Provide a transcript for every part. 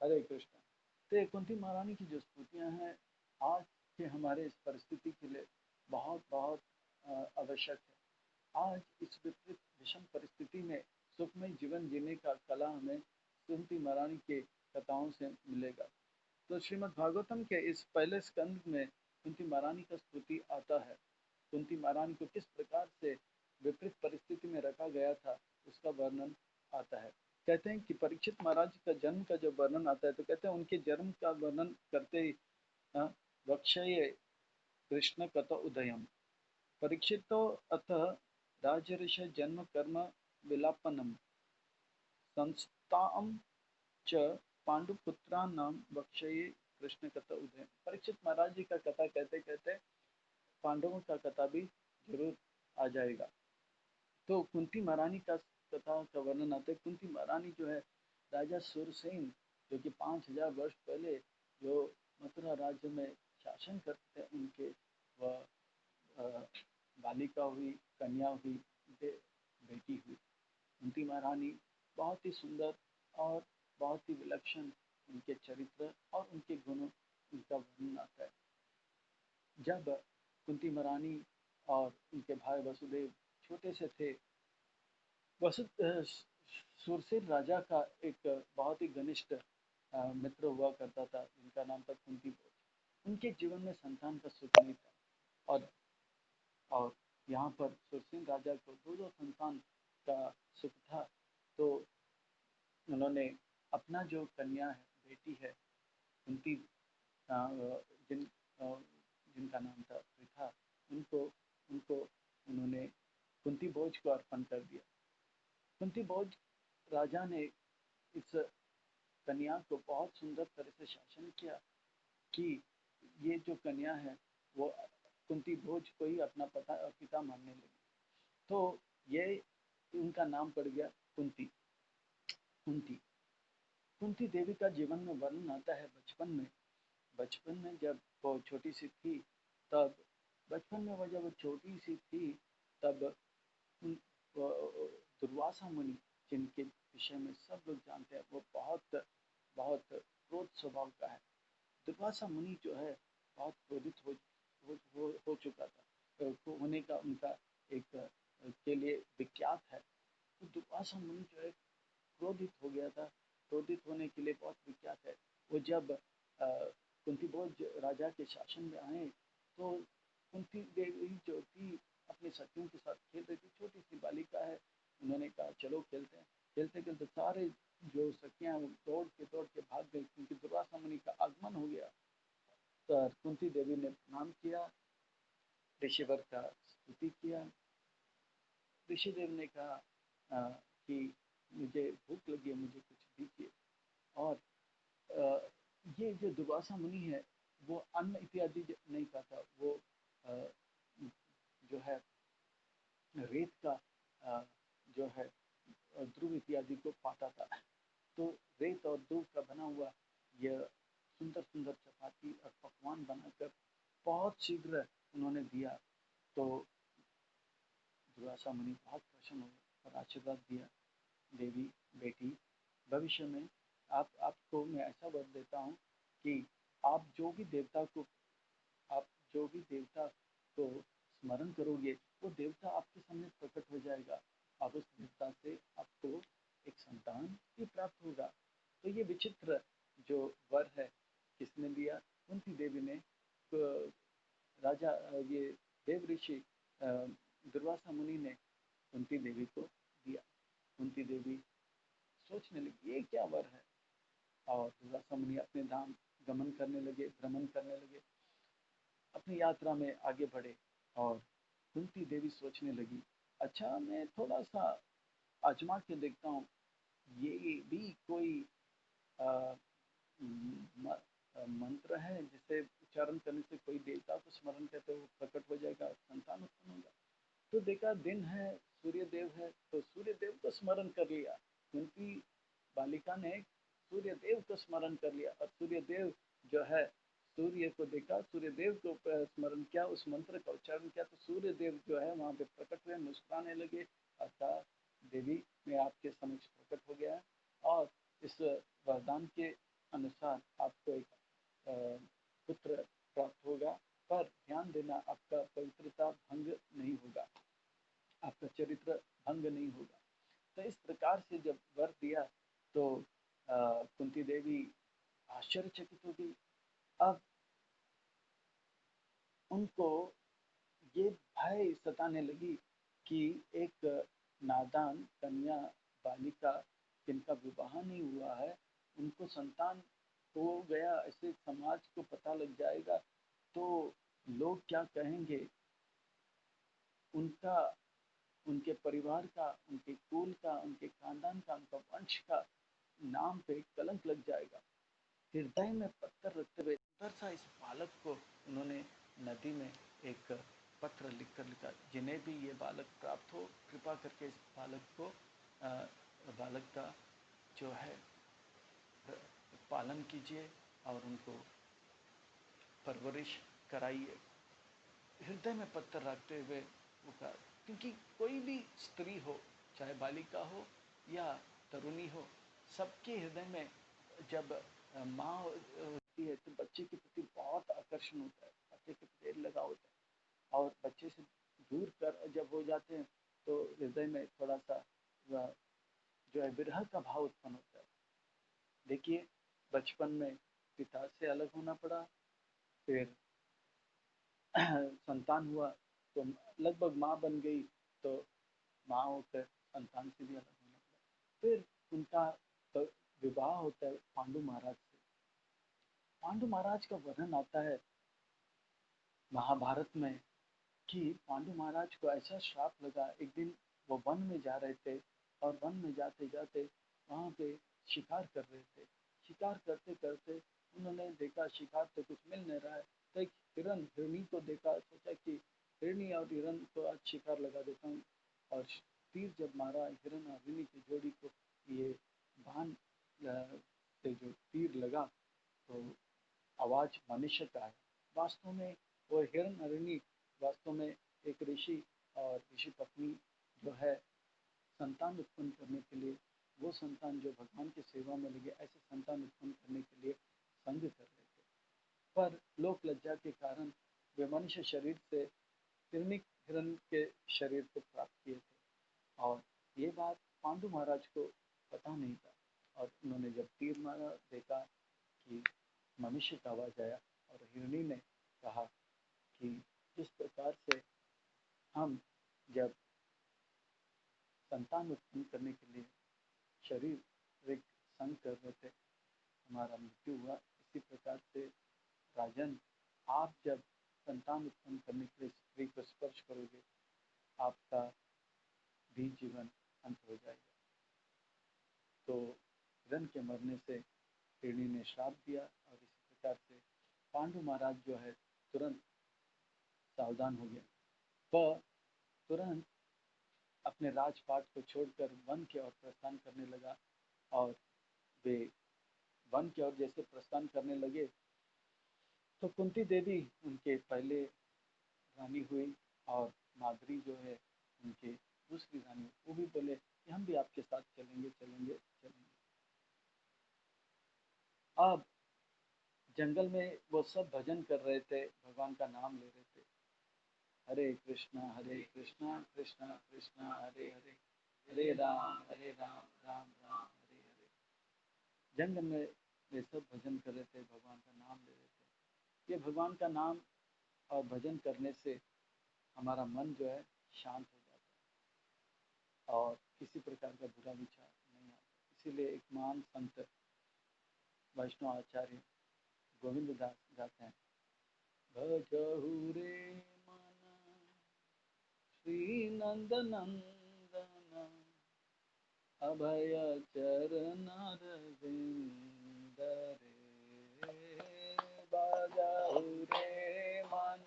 हरे कृष्ण। तो ये कुंती महारानी की जो स्तुतियाँ हैं आज के हमारे इस परिस्थिति के लिए बहुत बहुत आवश्यक है। आज इस विपरीत विषम परिस्थिति में सुखमय जीवन जीने का कला हमें कुंती महारानी के कथाओं से मिलेगा। तो श्रीमद् भागवतम के इस पहले स्कंद में कुंती महारानी का स्तुति आता है। कुंती महारानी को किस प्रकार से विपरीत परिस्थिति में रखा गया था उसका वर्णन आता है। कहते हैं कि परीक्षित महाराज का जन्म का जब वर्णन आता है तो कहते हैं उनके जन्म का वर्णन करते ही वक्षये कृष्ण कथ उदयम परीक्षितो अथ राजर्ष जन्म कर्म विलापनम संस्थाम च पांडुपुत्राणाम वक्षये कृष्ण कथा उदयम। परीक्षित महाराज जी का कथा कहते कहते पांडवों का कथा भी जरूर आ जाएगा। तो कुंती महारानी का कथा का वर्णन आता है। कुंती महारानी जो है राजा सुरसेन जो कि 5000 वर्ष पहले जो मथुरा राज्य में शासन करते थे उनके वह बालिका हुई, कन्या हुई, बेटी हुई। कुंती महारानी बहुत ही सुंदर और बहुत ही विलक्षण उनके चरित्र और उनके गुणों उनका वर्णन आता है। जब कुंती महारानी और उनके भाई वसुदेव छोटे से थे, वसु सुरसेन राजा का एक बहुत ही घनिष्ठ मित्र हुआ करता था जिनका नाम था कुंती भोज। उनके जीवन में संतान का सुख नहीं था और यहाँ पर सुरसेन राजा को दो दो संतान का सुख था। तो उन्होंने अपना जो कन्या है, बेटी है कुंती, जिन जिनका नाम था पृथा, उनको उनको उन्होंने कुंती भोज को अर्पण कर दिया। कुंती भोज राजा ने इस कन्या को बहुत सुंदर तरह से शासन किया कि ये जो कन्या है वो कुंती भोज को ही अपना पिता मानने लगी। तो ये उनका नाम पड़ गया कुंती। कुंती कुंती देवी का जीवन में वर्णन आता है बचपन में जब वो छोटी सी थी तब बचपन में वो जब छोटी सी थी तब दुर्वासा मुनि जिनके विषय में सब लोग जानते हैं वो बहुत बहुत क्रोध स्वभाव का है। दुर्वासा मुनि जो है बहुत क्रोधित हो चुका था, होने का उनका एक के लिए विख्यात है। तो दुर्वासा मुनि जो है क्रोधित हो गया था, क्रोधित होने के लिए बहुत विख्यात है। वो जब कुंती भोज राजा के शासन में आए तो कुंती देवी जो थी अपने सखियों के साथ खेल रही थी, छोटी सी बालिका है। उन्होंने कहा चलो खेलते हैं। खेलते खेलते सारे जो सखियां वो दौड़ के भाग गई क्योंकि दुर्वासा मुनि का आगमन हो गया। तो कुंती देवी ने प्रणाम किया, ऋषिवर का स्तुति किया। ऋषिदेव ने कहा कि मुझे भूख लगी है, मुझे कुछ दीजिए। और अ, ये जो दुर्वासा मुनि है वो अन्न इत्यादि नहीं खाता, वो अ, जो है रेत का जो है ध्रुव इत्यादि को पाता था। तो रेत और ध्रुव का बना हुआ यह सुंदर सुंदर चपाती और पकवान बनाकर बहुत शीघ्र उन्होंने दिया। तो दुर्वासा मुनि बहुत प्रसन्न हुए और आशीर्वाद दिया, देवी बेटी भविष्य में आपको मैं ऐसा वर देता हूँ कि आप जो भी देवता को आप जो भी देवता को स्मरण करोगे वो देवता आपके सामने प्रकट हो जाएगा और उस देवता से आपको एक संतान भी प्राप्त होगा। तो ये विचित्र जो वर है किसने दिया? कुंती देवी ने। राजा ये देव ऋषि दुर्वासा मुनि ने कुंती देवी को दिया। कुंती देवी सोचने लगी ये क्या वर है, और दुर्वासा मुनि अपने धाम गमन करने लगे, भ्रमण करने लगे, अपनी यात्रा में आगे बढ़े। और कुंती देवी सोचने लगी अच्छा मैं थोड़ा सा आजमा के देखता हूँ, ये भी कोई आ, मंत्र है जिसे उच्चारण करने से कोई देवता को स्मरण करते वो प्रकट हो जाएगा, संतान उत्पन्न होगा। तो देखा दिन है, सूर्य देव है, तो सूर्य देव को स्मरण कर लिया। क्योंकि बालिका ने सूर्य देव को स्मरण कर लिया और सूर्य देव जो है सूर्य को देखा, सूर्य देव को स्मरण किया, उस मंत्र का उच्चारण किया तो सूर्य देव जो है वहाँ पे प्रकट हुए, मुस्कुराने लगे, अर्थात देवी मैं आपके समक्ष प्रकट हो गया और इस वरदान के अनुसार आपको एक पुत्र प्राप्त होगा, पर ध्यान देना आपका पवित्रता भंग नहीं होगा, आपका चरित्र भंग नहीं होगा। तो इस प्रकार से जब वर दिया तो कुंती देवी आश्चर्यचकित हो गई। अब उनको ये भय सताने लगी कि एक नादान कन्या बालिका जिनका विवाह नहीं हुआ है, उनको संतान हो गया, ऐसे समाज को पता लग जाएगा तो लोग क्या कहेंगे, उनका, उनके परिवार का, उनके कुल का, उनके खानदान का, उनका वंश का नाम पे कलंक लग जाएगा। हृदय में पत्थर रखते हुए सुंदर सा इस बालक को उन्होंने नदी में एक पत्र लिखकर लिखा, जिन्हें भी ये बालक प्राप्त हो कृपा करके इस बालक को बालक का जो है पालन कीजिए और उनको परवरिश कराइए। हृदय में पत्थर रखते हुए वो कहा, क्योंकि कोई भी स्त्री हो, चाहे बालिका हो या तरुणी हो, सबके हृदय में जब माँ होती है तो बच्चे के प्रति बहुत आकर्षण होता है, बच्चे के प्रति लगाव होता है। और बच्चे से दूर कर जब हो जाते हैं तो हृदय में थोड़ा सा जो है विरह का भाव उत्पन्न होता है। देखिए, बचपन में पिता से अलग होना पड़ा, फिर संतान हुआ तो लगभग माँ बन गई, तो माँ होकर संतान से भी अलग होना पड़ा। फिर उनका विवाह होता है पांडु महाराज से। पांडु महाराज का वर्णन आता है महाभारत में कि पांडु महाराज को ऐसा श्राप लगा, एक दिन वो वन में जा रहे थे और वन में जाते जाते वहाँ पे शिकार कर रहे थे। शिकार करते करते उन्होंने देखा शिकार तो कुछ मिल नहीं रहा है, तो एक हिरन, हिरनी को देखा, सोचा कि हिरनी और हिरन को आज शिकार लगा देता हूँ। और तीर जब मारा हिरन और हिरनी की जोड़ी को, ये बाण से जो तीर लगा तो आवाज मनुष्य का है। वास्तव में वो हिरन हरिणी वास्तव में एक ऋषि और ऋषि पत्नी जो है संतान उत्पन्न करने के लिए, वो संतान जो भगवान की सेवा में लगे, ऐसे संतान उत्पन्न करने के लिए संग कर रहे थे। पर लोक लज्जा के कारण वे मनुष्य शरीर से हिरण्य हिरण के शरीर को प्राप्त किए थे, और ये बात पांडु महाराज को पता नहीं था। और उन्होंने जब तीर मारा, देखा कि मनुष्य का आवाज आया और हिरणी ने कहा कि जिस प्रकार से हम जब संतान उत्पन्न करने के लिए शरीर एक संग कर रहे थे, हमारा मृत्यु हुआ, इसी प्रकार से राजन, आप जब संतान उत्पन्न करने के लिए स्त्री को स्पर्श करोगे, आपका भी जीवन अंत हो जाएगा। तो हिरण के मरने से हिरणी ने श्राप दिया, और इसी प्रकार से पांडु महाराज जो है तुरंत सावधान हो गया। वह तुरंत अपने राजपाट को छोड़कर वन की ओर प्रस्थान करने लगा, और वे वन की ओर जैसे प्रस्थान करने लगे तो कुंती देवी उनके पहले रानी हुई, और माद्री जो है उनके दूसरी रानी, वो भी बोले कि हम भी आपके साथ चलेंगे चलेंगे चलेंगे। अब जंगल में वो सब भजन कर रहे थे, भगवान का नाम ले रहे थे, हरे कृष्णा कृष्णा कृष्णा हरे हरे, हरे राम राम राम हरे हरे। जंगल में वे सब भजन कर रहे थे, भगवान का नाम ले रहे थे। ये भगवान का नाम और भजन करने से हमारा मन जो है शांत हो जाता है और किसी प्रकार का बुरा विचार नहीं आता। इसीलिए एक महान संत वैष्णव आचार्य गोविंद दास गाते हैं, भजहु रे मन श्री नंद नंदन, अभय चरण रविंद रे। भजहु रे मन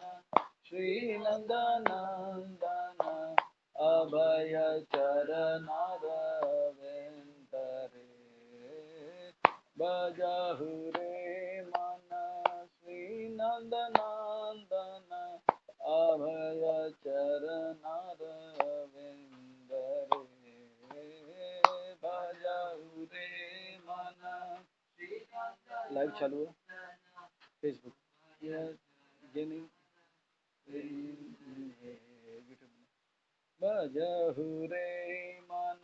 श्री नंद नंदन, अभय चरण रविंद रे। भजहु रे मन श्री नंद नंदन, अभय चरण रविंद रे। भजहु रे मन श्री नंद लाइव चालू है फेसबुक, ये नहीं यूट्यूब में। भजहु रे मन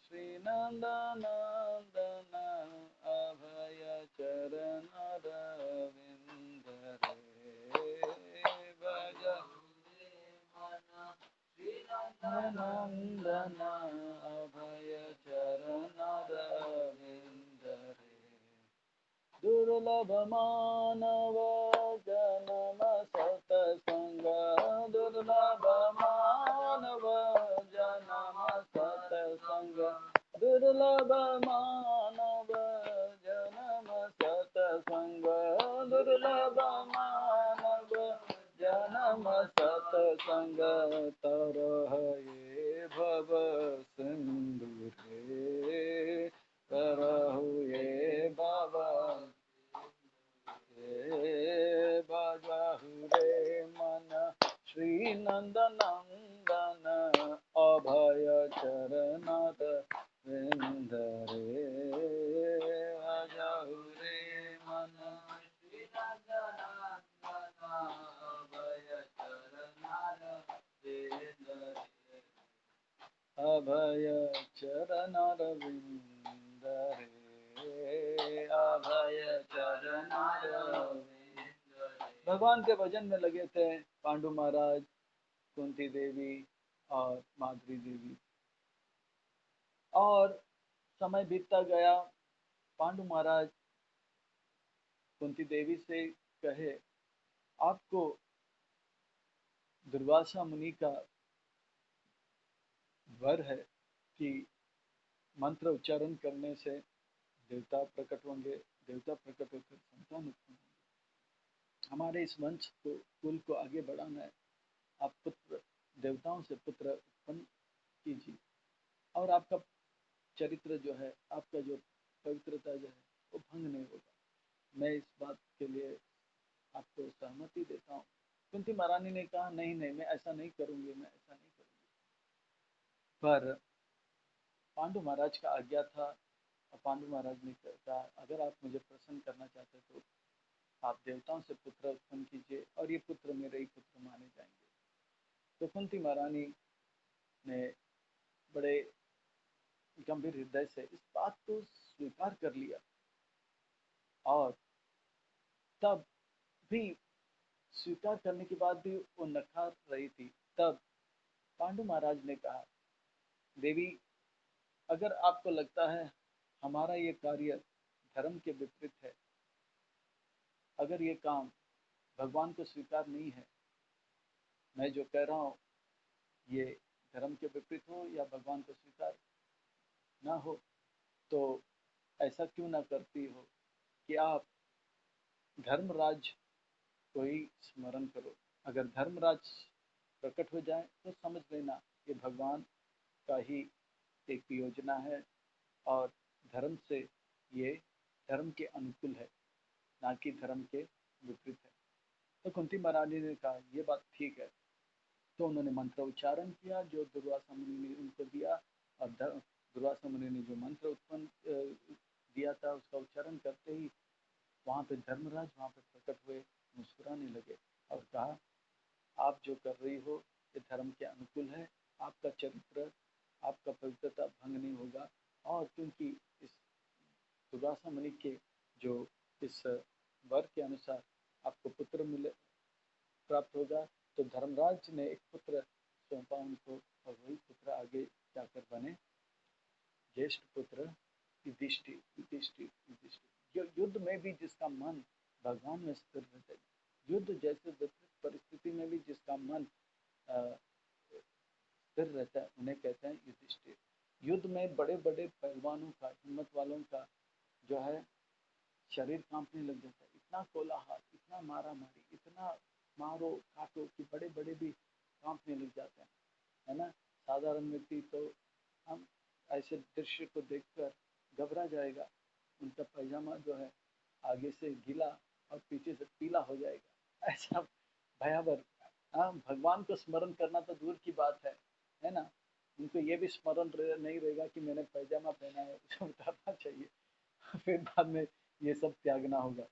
श्री नंदनंदन अभय चरण रविंद रे, भजहु नंदन अभय चरण रविंद रे, दुर्लभ मानव जन्म सतसंग, दुर्लभ मानव जन्म सतसंग, दुर्लभ मानव जन्म सतसंग, दुर्लभ मानव जन्म सतसंग, तरह ये भव सिंधु रे, तरहु ये भव भजहु रे मन श्री नंदनंदन अभय चरण रविंद रे, भजहु रे मन श्री नंदनंदन अभय चरण रविंद रे, अभय चरण रविंद रे, अभय चरण रविंद। भगवान के भजन में लगे थे पांडु महाराज, कुंती देवी और माधुरी देवी। और समय बीतता गया, पांडु महाराज कुंती देवी से कहे, आपको दुर्वासा मुनि का वर है कि मंत्र उच्चारण करने से देवता प्रकट होंगे, देवता प्रकट होकर संतान उत्पन्न होंगे, हमारे इस वंश को, कुल को आगे बढ़ाना है, आप पुत्र, देवताओं से पुत्र उत्पन्न कीजिए, और आपका चरित्र जो है, आपका जो पवित्रता जो है वो भंग नहीं होगा, मैं इस बात के लिए आपको सहमति देता हूँ। कुंती महारानी ने कहा, नहीं नहीं, मैं ऐसा नहीं करूंगी, मैं ऐसा नहीं करूंगी। पर पांडु महाराज का आज्ञा था, और पांडु महाराज ने कहा, अगर आप मुझे प्रसन्न करना चाहते तो आप देवताओं से पुत्र उत्पन्न कीजिए, और ये पुत्र मेरे ही पुत्र माने जाएंगे। तो कुंती महारानी ने बड़े गंभीर हृदय से इस बात को स्वीकार कर लिया, और तब भी स्वीकार करने के बाद भी वो नकार रही थी। तब पांडु महाराज ने कहा, देवी, अगर आपको लगता है हमारा ये कार्य धर्म के विपरीत है, अगर ये काम भगवान को स्वीकार नहीं है, मैं जो कह रहा हूँ ये धर्म के विपरीत हो या भगवान को स्वीकार ना हो, तो ऐसा क्यों ना करती हो कि आप धर्मराज को ही स्मरण करो। अगर धर्मराज प्रकट हो जाए तो समझ लेना ये भगवान का ही एक योजना है, और धर्म से ये धर्म के अनुकूल है, ना कि धर्म के विपरीत है। तो कुंती महारानी ने कहा, ये बात ठीक है। तो उन्होंने मंत्र उच्चारण किया जो दुर्वासा मुनि ने उनको दिया, और दुर्वासा मुनि ने जो मंत्र उत्पन्न दिया था उसका उच्चारण करते ही वहाँ पे धर्मराज वहाँ पे प्रकट हुए, मुस्कुराने लगे और कहा, आप जो कर रही हो ये धर्म के अनुकूल है, आपका चरित्र, आपका पवित्रता भंग नहीं होगा, और क्योंकि इस दुर्वासा मुनि के जो इस वर के अनुसार आपको पुत्र मिले प्राप्त होगा, तो धर्मराज ने एक पुत्र सौंपा उनको, और वही पुत्र आगे जाकर बने ज्येष्ठ पुत्र युधिष्ठिर। युधिष्ठिर युधिष्ठिर युद्ध में भी जिसका मन भगवान में स्थिर रहता है, युद्ध जैसे विपरीत परिस्थिति में भी जिसका मन स्थिर रहता है, उन्हें कहते हैं युधिष्ठिर। युद्ध में बड़े बड़े पहलवानों का, हिम्मत वालों का जो है शरीर कांपने लग जाता है, इतना कोलाहल, इतना मारा मारी, इतना मारो काटो कि बड़े बड़े भी कांपने लग जाते हैं, है ना। साधारण व्यक्ति तो हम ऐसे दृश्य को देखकर घबरा जाएगा, उनका पैजामा जो है आगे से गीला और पीछे से पीला हो जाएगा, ऐसा भयावह। हाँ, भगवान को स्मरण करना तो दूर की बात है ना। उनको ये भी स्मरण नहीं रहेगा कि मैंने पैजामा पहना है, उसे उतारना चाहिए। फिर बाद में ये सब त्यागना होगा।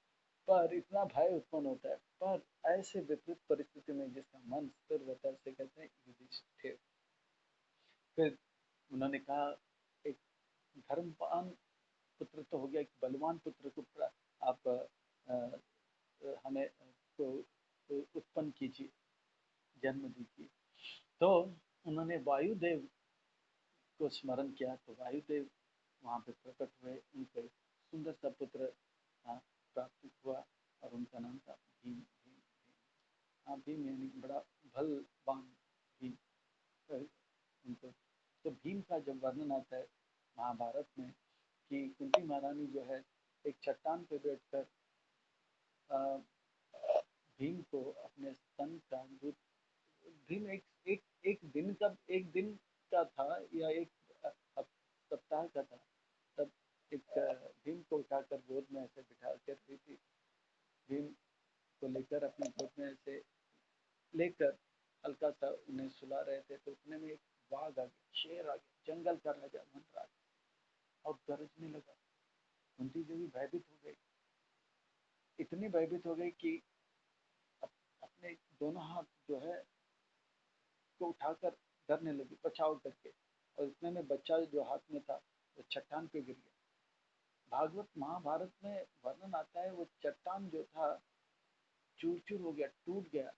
पर इतना भय उत्पन्न होता है। पर ऐसे विपरीत परिस्थिति में जिसका मन स्थिर रहता है उसे कहते हैं युधिष्ठिर। फिर उन्होंने कहा, एक धर्मवान पुत्र तो हो गया, एक बलवान पुत्र को आप हमें तो उत्पन्न कीजिए, जन्म दीजिए। तो उन्होंने वायुदेव को स्मरण किया, तो वायुदेव वहाँ पे प्रकट हुए, उनको सुंदर सा पुत्र प्राप्त हुआ और उनका नाम था भीम। भीम हाँ, भीम यानी बड़ा बलवान भीम। उनको तो भीम का जब वर्णन आता है महाभारत में कि कुंती महारानी जो है एक चट्टान पे बैठकर भीम को अपने स्तन का दूध, भीम एक दिन का था या एक सप्ताह का था, तब एक भीम को उठाकर गोद में ऐसे बिठा कर रही थी। भीम को लेकर अपनी गोद में ऐसे लेकर हल्का सा उन्हें सुला रहे थे, तो उतने में एक बाघ आ गया, शेर आ गया, जंगल का राजा वनराज, और गरजने लगा। कुंती देवी भयभीत हो गई, इतनी भयभीत हो गई कि अपने दोनों हाथ जो है को उठाकर डरने लगी बचाव करके, और इतने में बच्चा जो हाथ में था वो चट्टान पे गिर गया। भागवत महाभारत में वर्णन आता है वो चट्टान जो था चूर चूर हो गया, टूट गया।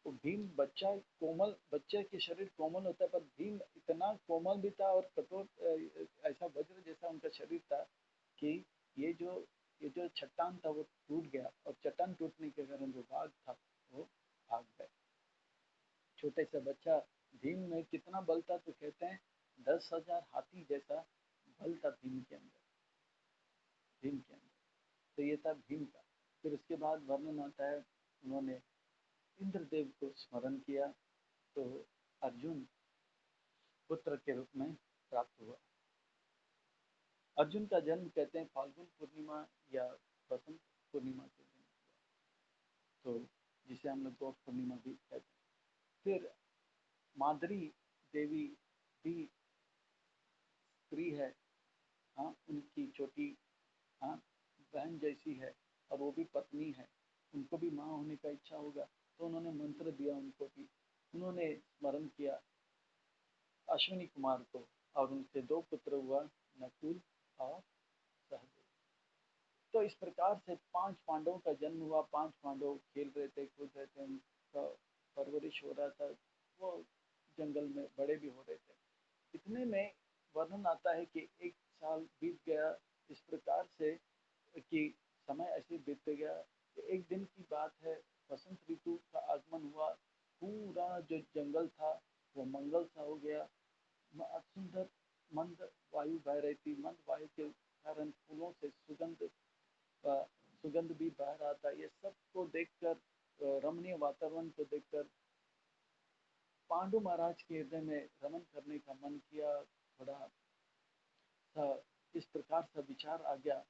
तो भीम बच्चा कोमल, बच्चे के शरीर कोमल होता है, पर भीम इतना कोमल भी था और कठोर, ऐसा वज्र जैसा उनका शरीर था कि ये जो चट्टान था वो टूट गया, और चट्टान टूटने के कारण जो बाघ था वो भाग गया। छोटे सा बच्चा, भीम में कितना बल था, तो कहते हैं 10,000 हाथी जैसा बल था भीम के अंदर, भीम के अंदर। तो ये था भीम का। फिर उसके बाद वर्णन आता है उन्होंने इंद्रदेव को स्मरण किया, तो अर्जुन पुत्र के रूप में प्राप्त हुआ। अर्जुन का जन्म कहते हैं फाल्गुन पूर्णिमा या बसंत पूर्णिमा के दिन हुआ, तो जिसे हम लोग गौर पूर्णिमा भी कहते हैं। फिर माद्री देवी भी स्त्री है, हाँ, उनकी छोटी, हाँ, बहन जैसी है, और वो भी पत्नी है, उनको भी माँ होने का इच्छा होगा, तो उन्होंने मंत्र दिया उनको भी। उन्होंने स्मरण किया अश्विनी कुमार को, और उनसे 2 पुत्र हुआ, नकुल और सहदेव। तो इस प्रकार से 5 पांडवों का जन्म हुआ। 5 पांडव खेल रहे थे, कूद रहे थे, उनका परवरिश हो रहा था, वो जंगल में बड़े भी हो रहे थे। इतने में वर्णन आता है कि 1 साल बीत गया इस प्रकार से कि समय ऐसे बीत गया कि एक दिन की बात है, बसंत ऋतु का आगमन हुआ। पूरा जो जंगल था वो मंगल सा हो गया, सुंदर मंद वायु बह रही थी। मंद वायु के कारण फूलों से सुगंध भी बह रहा था। ये सब को देखकर, रमणीय वातावरण को देखकर पांडु महाराज के हृदय में रमन करने का मन किया। थोड़ा सा इस प्रकार सा विचार आ गया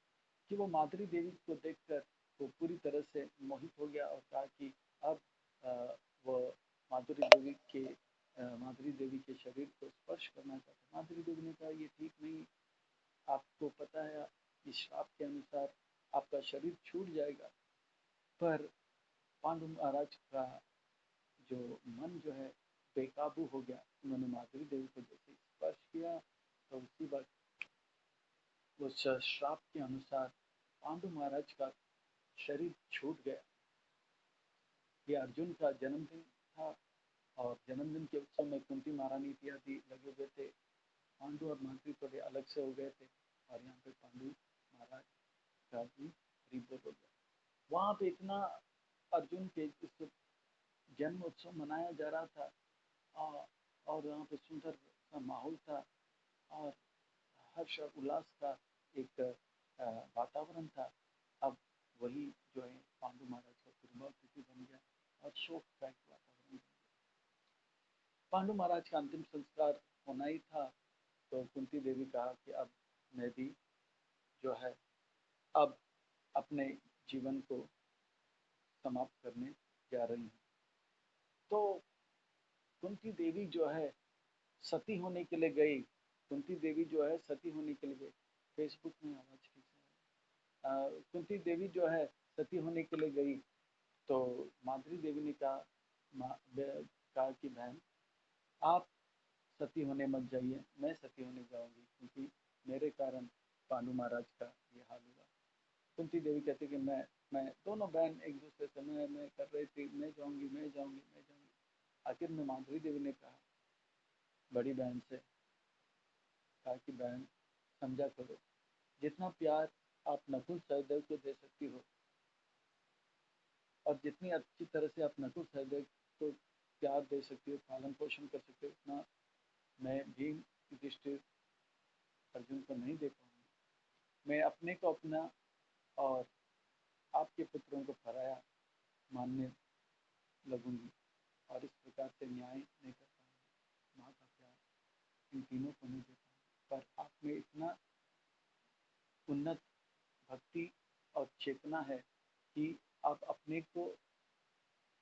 कि वो माद्री देवी को देखकर वो पूरी तरह से मोहित हो गया, और कहा कि अब वो माधुरी देवी के शरीर को स्पर्श करना चाहता। माधुरी देवी ने कहा ये ठीक नहीं, आपको पता है इस श्राप के अनुसार आपका शरीर छूट जाएगा। पर पांडु महाराज का जो मन जो है बेकाबू हो गया। उन्होंने माधुरी देवी को जैसे स्पर्श किया, तो उसी वक्त उस श्राप के अनुसार पांडु महाराज का शरीर छूट गया। ये अर्जुन का जन्मदिन था, और जन्मदिन के उत्सव में कुंती महारानी इत्यादि लगे हुए थे। पांडु और माद्री थोड़े अलग से हो गए थे, और यहाँ पे पांडु महाराज का भी रिपोर्ट हो गया। वहाँ पे इतना अर्जुन के इस जन्म उत्सव मनाया जा रहा था, और यहाँ पे सुंदर सा माहौल था, और हर्ष और उल्लास का एक वातावरण था। अब वही जो है पांडु महाराज का पुरमाव तिथि बन गया, और शोक का एक वातावरण बन गया। पांडु महाराज का अंतिम संस्कार होना ही था, तो कुंती देवी कहा कि अब मैं भी जो है अब अपने जीवन को समाप्त करने जा रही हूँ। तो कुंती देवी जो है सती होने के लिए गई। कुंती देवी जो है सती होने के लिए गई। फेसबुक में आवाज ठीक से कुंती देवी जो है सती होने के लिए गई, तो माद्री देवी ने कहा, कहा कि बहन आप सती होने मत जाइए, मैं सती होने जाऊंगी, क्योंकि मेरे कारण पांडु महाराज का ये हाल हुआ। कुंती देवी कहती कि मैं दोनों बहन एक दूसरे से मैं कर रही थी, मैं जाऊंगी मैं जाऊंगी मैं जाऊंगी। आखिर में माधुरी देवी ने कहा बड़ी बहन से, कहा कि बहन समझा करो, जितना प्यार आप नकुल सहदेव को दे सकती हो और जितनी अच्छी तरह से आप नकुल सहदेव को प्यार दे सकती हो, पालन पोषण कर सकते हो, उतना मैं भीम युधिष्ठिर अर्जुन को नहीं दे पाऊंगी। मैं अपने को अपना और आपके पुत्रों को पराया मानने लगूंगी और इस प्रकार से न्याय नहीं कर पाऊंगी। माँ का प्यार इन तीनों को नहीं दे पाऊंगी। पर आप में इतना उन्नत भक्ति और चेतना है कि आप अपने को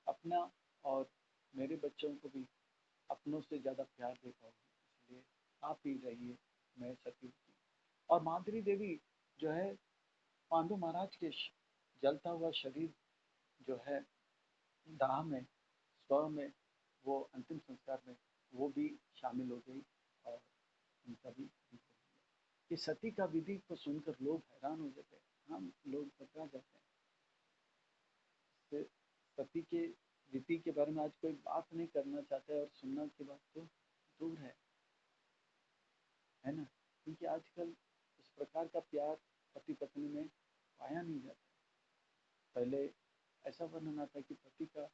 अपना और मेरे बच्चों को भी अपनों से ज़्यादा प्यार दे पाओगे, इसलिए आप ही रहिए, मैं सती हूँ। और माधुरी देवी जो है पांडु महाराज के जलता हुआ शरीर जो है दाह में, स्व में, वो अंतिम संस्कार में वो भी शामिल हो गई और उनका भी अंत हो गया। ये सती का विधि को सुनकर लोग हैरान हो जाते हैं, हम लोग बता जाते हैं। सती के विधि के बारे में आज कोई बात नहीं करना चाहता है और सुनना की बात तो दूर है ना? क्योंकि आजकल इस प्रकार का प्यार पति पत्नी में पाया नहीं जाता। पहले ऐसा वर्णन आता है कि पति का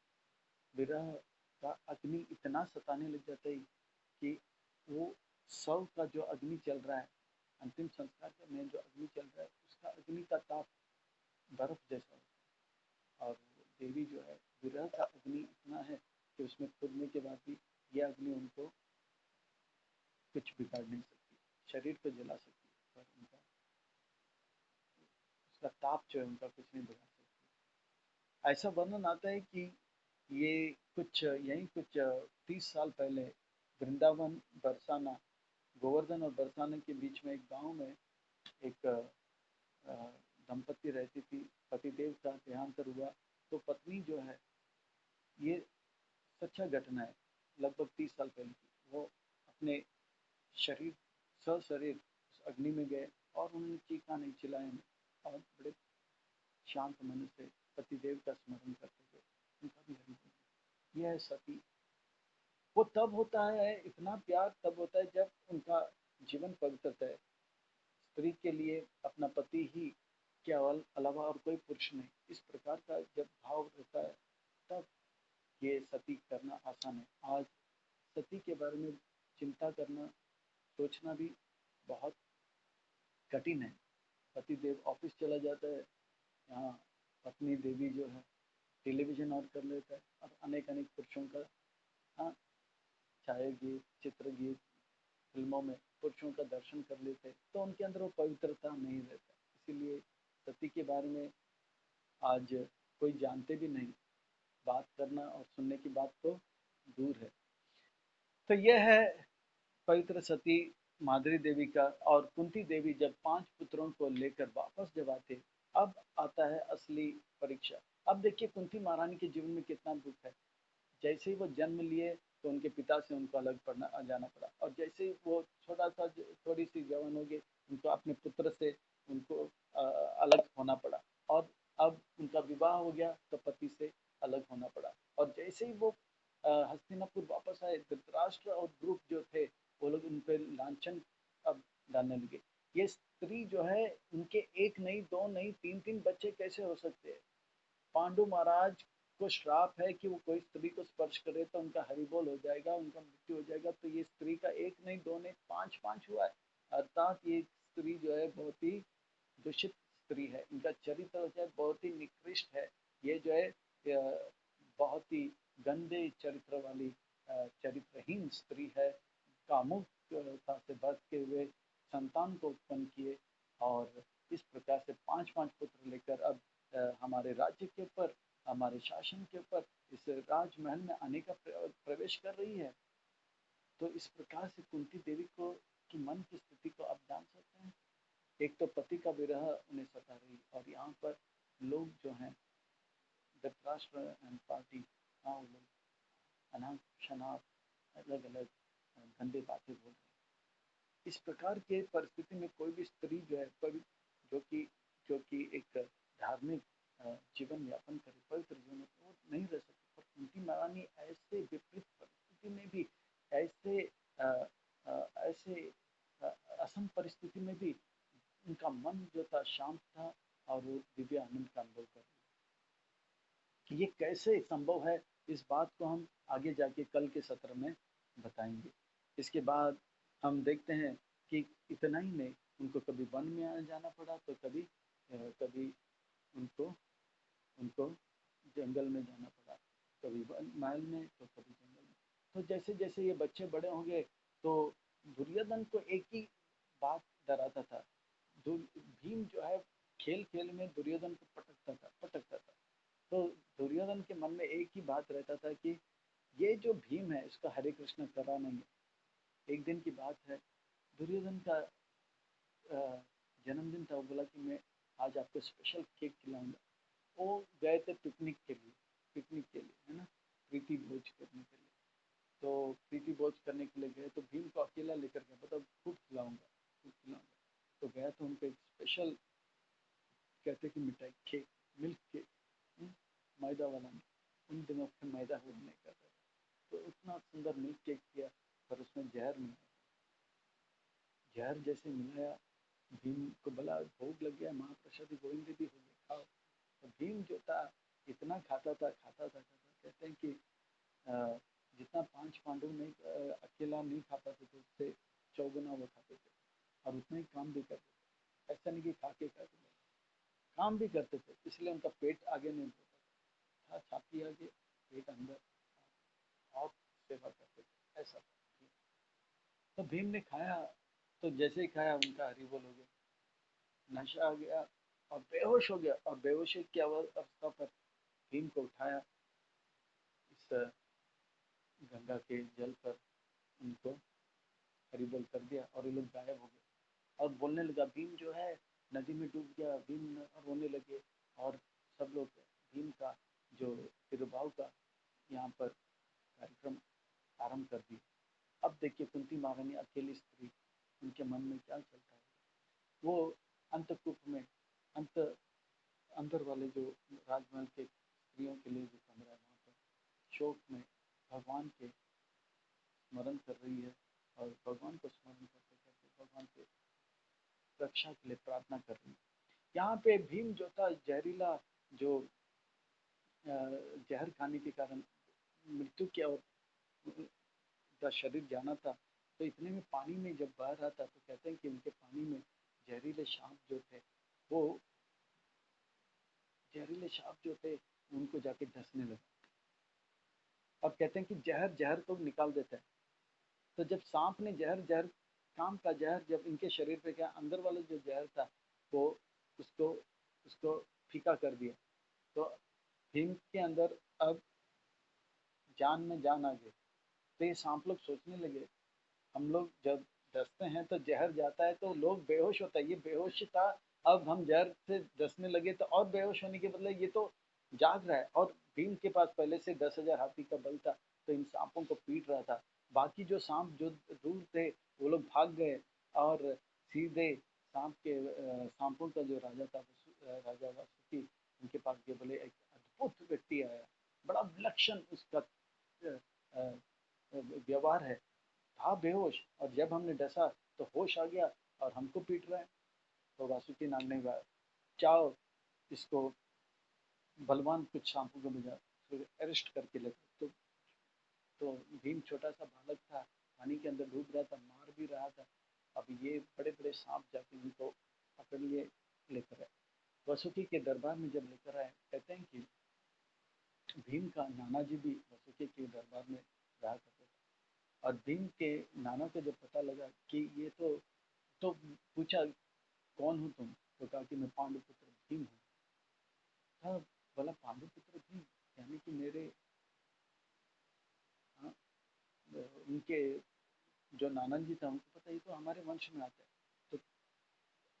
विरह का अग्नि इतना सताने लग जाता है कि वो शव का जो अग्नि चल रहा है, अंतिम संस्कार का में जो अग्नि चल रहा है, उसका अग्नि का ताप बर्फ जैसा होता है। और देवी जो है विरह का अग्नि इतना है कि उसमें कूदने के बाद भी यह अग्नि उनको कुछ बिगाड़ नहीं सकती, शरीर को जला सकती है पर उनका उसका ताप जो है उनका कुछ नहीं बिगाड़ सकती। ऐसा वर्णन आता है कि ये कुछ यही कुछ 30 साल पहले वृंदावन बरसाना, गोवर्धन और बरसाना के बीच में एक गांव में एक दंपति रहती थी। पतिदेव का देहांत हुआ तो पत्नी जो है, ये सच्चा घटना है, लगभग 30 साल पहले की, वो अपने शरीर सशरीर उस अग्नि में गए और उन्होंने चीखा नहीं, चिल्लाया नहीं और बड़े शांत मन से पतिदेव का स्मरण करते हुए उनका भी हरि बोल। यह है सती। वो तब होता है, इतना प्यार तब होता है जब उनका जीवन पवित्र है। स्त्री के लिए अपना पति ही केवल अलावा और कोई पुरुष नहीं, इस प्रकार का जब भाव रहता है तब ये सती करना आसान है। आज सती के बारे में चिंता करना, सोचना भी बहुत कठिन है। पति देव ऑफिस चला जाता है, यहाँ पत्नी देवी जो है टेलीविजन ऑन कर लेता है और अनेक अनेक पुरुषों का, हाँ, छाया गीत, चित्र गीत, फिल्मों में पुरुषों का दर्शन कर लेते हैं, तो उनके अंदर वो पवित्रता नहीं रहता। इसीलिए सती के बारे में आज कोई जानते भी नहीं, बात करना और सुनने की बात तो दूर है। तो यह है पवित्र सती माद्री देवी का। और कुंती देवी जब 5 पुत्रों को लेकर वापस जब आते, अब आता है असली परीक्षा। अब देखिए कुंती महारानी के जीवन में कितना दुख है। जैसे ही वो जन्म लिए तो उनके पिता से उनको अलग पढ़ना जाना पड़ा, और जैसे ही वो छोटा सा थोड़ी सी जवान हो गई, उनको अपने पुत्र से उनको अलग होना पड़ा। और अब उनका विवाह हो गया तो पति से अलग होना पड़ा। और जैसे ही वो हस्तिनापुर वापस आए, धृतराष्ट्र और द्रुप जो थे वो लोग उन पर लांछन अब डालने लगे। ये स्त्री जो है, उनके एक नहीं, दो नहीं, तीन तीन बच्चे कैसे हो सकते हैं? पांडु महाराज को श्राप है कि वो कोई स्त्री को स्पर्श करे तो उनका हरिबोल हो जाएगा, उनका मृत्यु हो जाएगा। तो ये स्त्री का एक नहीं, दो नहीं, पांच पांच हुआ है। अर्थात ये स्त्री जो है बहुत ही दूषित स्त्री है, इनका चरित्र जो है बहुत ही निकृष्ट है। ये जो है बहुत ही गंदे चरित्र वाली चरित्रहीन स्त्री है। कामुकता से बढ़ते हुए संतान को उत्पन्न किए और इस प्रकार से 5-5 पुत्र लेकर अब हमारे राज्य के ऊपर, हमारे शासन के ऊपर, इस राजमहल में आने का प्रवेश कर रही है। तो इस प्रकार से कुंती देवी को की मन की स्थिति को आप जान सकते हैं। एक तो पति का विरह उन्हें सता रही, और यहाँ पर लोग जो हैं धृतराष्ट्र एंड पार्टी, हाँ वो लोग अनाप शनाप अलग अलग गंदे बातें बोल रहे हैं। इस प्रकार के परिस्थिति में कोई भी स्त्री जो है जो कि एक धार्मिक जीवन यापन करे, पवित्र जीवन, वो नहीं रह सकती। पर कुंती महारानी ऐसे विपरीत परिस्थिति में भी, ऐसे अ, ऐसे असम परिस्थिति में भी उनका मन जो था शांत था, और वो दिव्य आनंद का अनुभव कर रही। ये कैसे संभव है, इस बात को हम आगे जाके कल के सत्र में बताएंगे। इसके बाद हम देखते हैं कि इतना ही नहीं, उनको कभी वन में जाना पड़ा, तो कभी उनको उनको जंगल में जाना पड़ा, कभी वन महल में तो कभी जंगल में। तो जैसे जैसे ये बच्चे बड़े होंगे, तो दुर्योधन को एक ही बात डराता था। भीम जो है खेल खेल में दुर्योधन को पटकता था। तो दुर्योधन के मन में एक ही बात रहता था कि ये जो भीम है इसका हरे कृष्ण करा नहीं है। एक दिन की बात है, दुर्योधन का जन्मदिन था। वो बोला कि मैं आज आपको स्पेशल केक खिलाऊंगा। वो गए थे पिकनिक के लिए, है ना, प्रीति भोज करने के लिए। तो प्रीति भोज करने के लिए गए, तो भीम को अकेला लेकर गया, मतलब खूब खिलाऊंगा। तो गया तो उनको एक स्पेशल, कहते कि मिठाई, केक, मिल्क केक, मैदा वाला नहीं। उन दिनों पे मैदा हुआ नहीं करता था। तो इतना सुंदर मिल्क केक किया, पर उसमें जहर मिलाया। जहर जैसे मिलाया, भीम को बोला भोग लग गया, महाप्रसादी गोविंद भी हो गया, खाओ। तो भीम जो था इतना खाता था। कहते हैं कि जितना 5 पांडव नहीं अकेला नहीं खा पाते थे, उससे चौगुना वो खाते थे, और उतना ही काम भी करते थे। ऐसा नहीं कि खा के खाते थे, काम भी करते थे, इसलिए उनका पेट आगे नहीं बढ़ता था, छाती आगे पेट अंदर, और सेवा करते थे, ऐसा था। तो भीम ने खाया, तो जैसे ही खाया उनका हरिबोल हो गया, नशा आ गया और बेहोश हो गया। और बेहोशी की अवस्था पर भीम को उठाया, इस गंगा के जल पर उनको हरिबोल कर दिया, और ये लोग गायब हो गए। और बोलने लगा, भीम जो है नदी में डूब गया, भीम रोने लगे। और सब लोग भीम का जो तिरुभाव का यहाँ पर कार्यक्रम आरंभ कर दिया। अब देखिए कुंती महारानी अकेली स्त्री, उनके मन में क्या चलता है। वो अंतकूप में, अंत अंदर वाले जो राजमहल के स्त्रियों के लिए जो कमरा है, वहाँ पर शोक में भगवान के स्मरण कर रही है, और भगवान को स्मरण करते करते भगवान के रक्षा के लिए प्रार्थना कर रही है। यहाँ पे भीम जो था जहरीला, जो जहर खाने के कारण मृत्यु की ओर का शरीर जाना था, तो इतने में पानी में जब बह रहा था, तो कहते हैं कि उनके पानी में जहरीले सांप जो थे, वो जहरीले सांप जो थे उनको जाके डसने लगे। और कहते हैं कि जहर जहर को निकाल देता है। तो जब सांप ने जहर जहर काम का जहर जब इनके शरीर पे गया, अंदर वाला जो जहर था वो उसको उसको फीका कर दिया। तो भीम के अंदर अब जान में जान आ गई। तो ये सांप लोग सोचने लगे, हम लोग जब डसते हैं तो जहर जाता है तो लोग बेहोश होता है, ये बेहोश था, अब हम जहर से डसने लगे तो और बेहोश होने के बदले ये तो जाग रहा है। और भीम के पास पहले से 10,000 हाथी का बल था, तो इन सांपों को पीट रहा था। बाकी जो सांप जो दूर थे वो लोग भाग गए, और सीधे सांपों का जो राजा था, राजा वासुकी, उनके पास गए। बोले एक अद्भुत व्यक्ति आया, बड़ा विलक्षण उसका व्यवहार है, था बेहोश, और जब हमने डसा तो होश आ गया और हमको पीट रहा है। तो वासुकी नाग ने कहा, जाओ इसको बलवान कुछ सांपों को भेजा, फिर अरेस्ट करके ले गए। तो भीम छोटा सा बालक था, पानी के अंदर डूब रहा था, मार भी रहा था। अब ये बड़े बड़े सांप जाके उनको पकड़ लिए, लेकर आए वासुकी के दरबार में। जब लेकर आए, कहते हैं कि भीम का नाना जी भी वासुकी के दरबार में रहा करते थे। और भीम के नाना को जब पता लगा कि ये तो पूछा, कौन हो तुम? तो कहा कि मैं पांडुपुत्र भीम हूँ। था, बोला पांडुपुत्र भीम, यानी कि मेरे, हाँ, उनके जो नानन जी था उनको पता, ये तो हमारे वंश में आता है। तो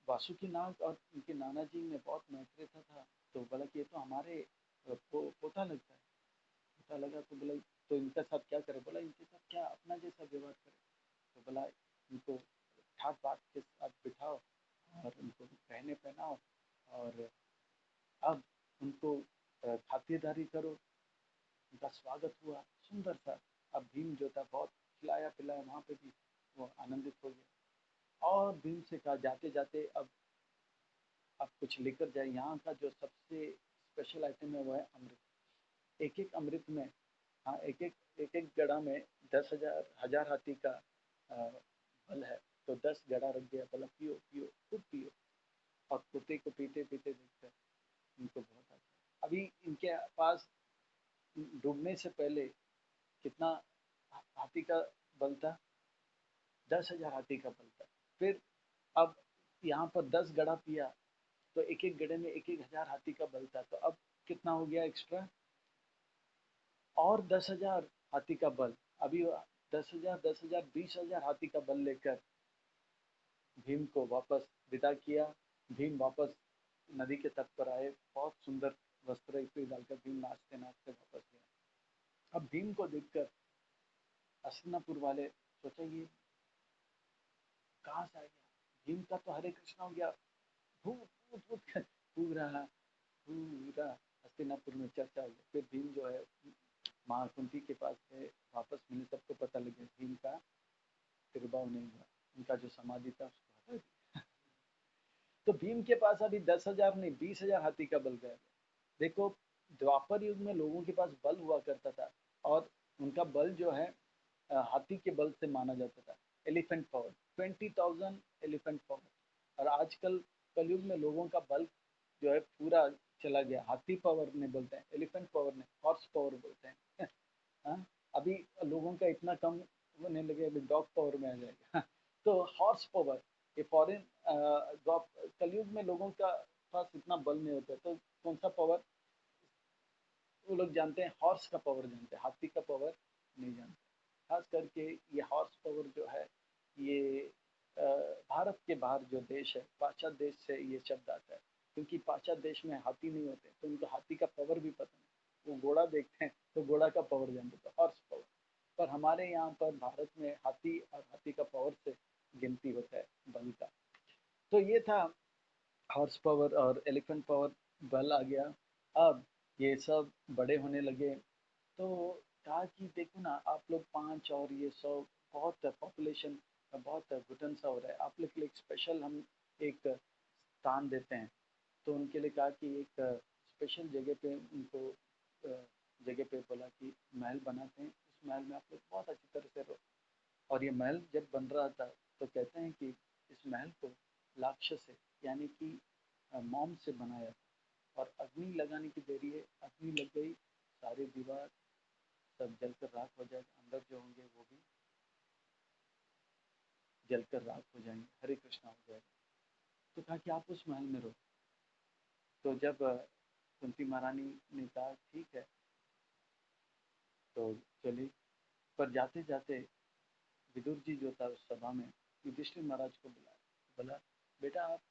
वासुकी नाग और उनके नाना जी में बहुत मैत्रीता था। तो बोला कि ये तो हमारे पोता लगता है। पोता लगा तो बोला तो इनका साथ क्या करे, बोला इनके साथ क्या अपना जैसा व्यवहार करे। तो बोला इनको ठाट बाट के साथ बिठाओ और उनको गहने पहनाओ और अब उनको खातिरदारी करो। उनका स्वागत हुआ सुंदर सा। अब भीम जो था बहुत खिलाया पिलाया, वहाँ पे भी वो आनंदित हो गया। और भीम से कहा जाते जाते अब आप कुछ लेकर जाए, यहाँ का जो सबसे स्पेशल आइटम है वो है अमृत। एक एक अमृत में, हाँ एक एक गड़ा में 10,000 हाथी का बल है। तो 10 गड़ा रख दिया, बोला पियो पियो खूब पियो। और पोते को पीते पीते देखकर इनको बहुत आता। अभी इनके पास डूबने से पहले कितना हाथी का बल था, 10,000 हाथी का बल था। फिर अब यहाँ पर 10 गड़ा पिया तो एक एक गड़े में एक एक हजार हाथी का बल था। तो अब कितना हो गया एक्स्ट्रा, और 10,000 हाथी का बल। अभी 10,000 10,000 20,000 हाथी का बल लेकर भीम को वापस विदा किया। भीम वापस नदी के तट पर आए, बहुत सुंदर वस्त्र इस्त्री डालकर भीम नाचते नाचते वापस गया। अब भीम को देखकर हस्तिनापुर वाले सोचा ये कहाँ से आ गया, भीम का तो हरे कृष्णा हो गया। भूत भूत भूत पूरा पूरा हस्तिनापुर में चर्चा हो गई। फिर भीम जो है माँ कुंती के पास गए, वापस मिले, सबको पता लगे भीम का तिरुभाव नहीं हुआ, उनका जो समाधि था उसको हटा दिया। तो भीम के पास अभी 10,000 नहीं 20,000 हाथी का बल गया। देखो द्वापर युग में लोगों के पास बल हुआ करता था और उनका बल जो है हाथी के बल से माना जाता था। Elephant power 20,000 elephant power. और आजकल कलयुग में लोगों का बल जो है पूरा चला गया, हाथी पावर नहीं बोलते हैं, एलिफेंट पावर नहीं, हॉर्स पावर बोलते हैं। हाँ, अभी लोगों का इतना कम होने लगे, अभी डॉग पावर में आ जाएगा। तो हॉर्स पावर, ये फॉरेन कलयुग में लोगों का पास इतना बल नहीं होता, तो कौन सा पावर वो लोग जानते हैं, हॉर्स का पावर जानते हैं, हाथी का पावर नहीं जानते। खास करके ये हॉर्स पावर जो है ये भारत के बाहर जो देश है, पाश्चात्य देश से ये शब्द आता है। क्योंकि पाश्चात्य देश में हाथी नहीं होते तो उनको हाथी का पावर भी पता नहीं, वो घोड़ा देखते हैं तो घोड़ा का पावर जानते, तो हॉर्स पावर। पर हमारे यहाँ पर भारत में हाथी और हाथी का पावर से गिनती होता है बल का। तो ये था हॉर्स पावर और एलिफेंट पावर, बल आ गया। अब ये सब बड़े होने लगे तो कहा कि देखो ना आप लोग 5 और ये 100, बहुत पॉपुलेशन बहुत घुटन सा हो रहा है, आप लोग के लिए एक स्पेशल हम एक स्थान देते हैं। तो उनके लिए कहा कि एक स्पेशल जगह पे उनको जगह पे बोला कि महल बनाते हैं, उस महल में आप लोग बहुत अच्छी तरह से रहो। और ये महल जब बन रहा था तो कहते हैं कि इस महल को लाक्षस से यानी कि मोम से बनाया था। और अग्नि लगाने की देरी है, अग्नि लग गई, सारी दीवार सब जलकर राख हो जाएगा, अंदर जो होंगे वो भी जलकर राख हो जाएंगे, हरे कृष्णा हो जाएगा। तो कहा कि आप उस महल में रहो। तो जब कुंती महारानी ने कहा ठीक है तो चली। पर जाते जाते विदुर जी जो था उस सभा में युधिष्ठिर महाराज को बुलाया, बोला बेटा आप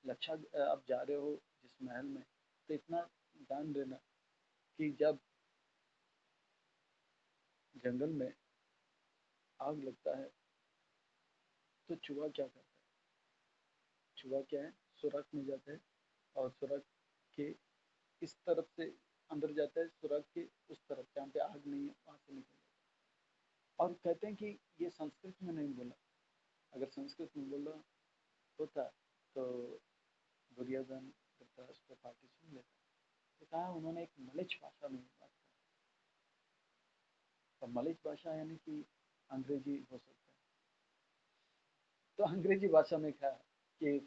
लक्षा आप जा रहे हो जिस महल में, तो इतना ध्यान देना कि जब जंगल में आग लगता है तो चूहा क्या करता है, चूहा क्या है, सुरख में जाता है और सुरख के इस तरफ से अंदर जाता है, सुरख के उस तरफ जहाँ पे आग नहीं है वहां से निकल जाता है। और कहते हैं कि ये संस्कृत में नहीं बोला, अगर संस्कृत में बोला होता तो दुर्योधन धृतराष्ट्र पार्टी सुन लेता। तो कहा उन्होंने एक मलिच भाषा में बात कहा, और मलिच भाषा यानी कि अंग्रेजी हो सकता है। तो अंग्रेजी भाषा में कहा कि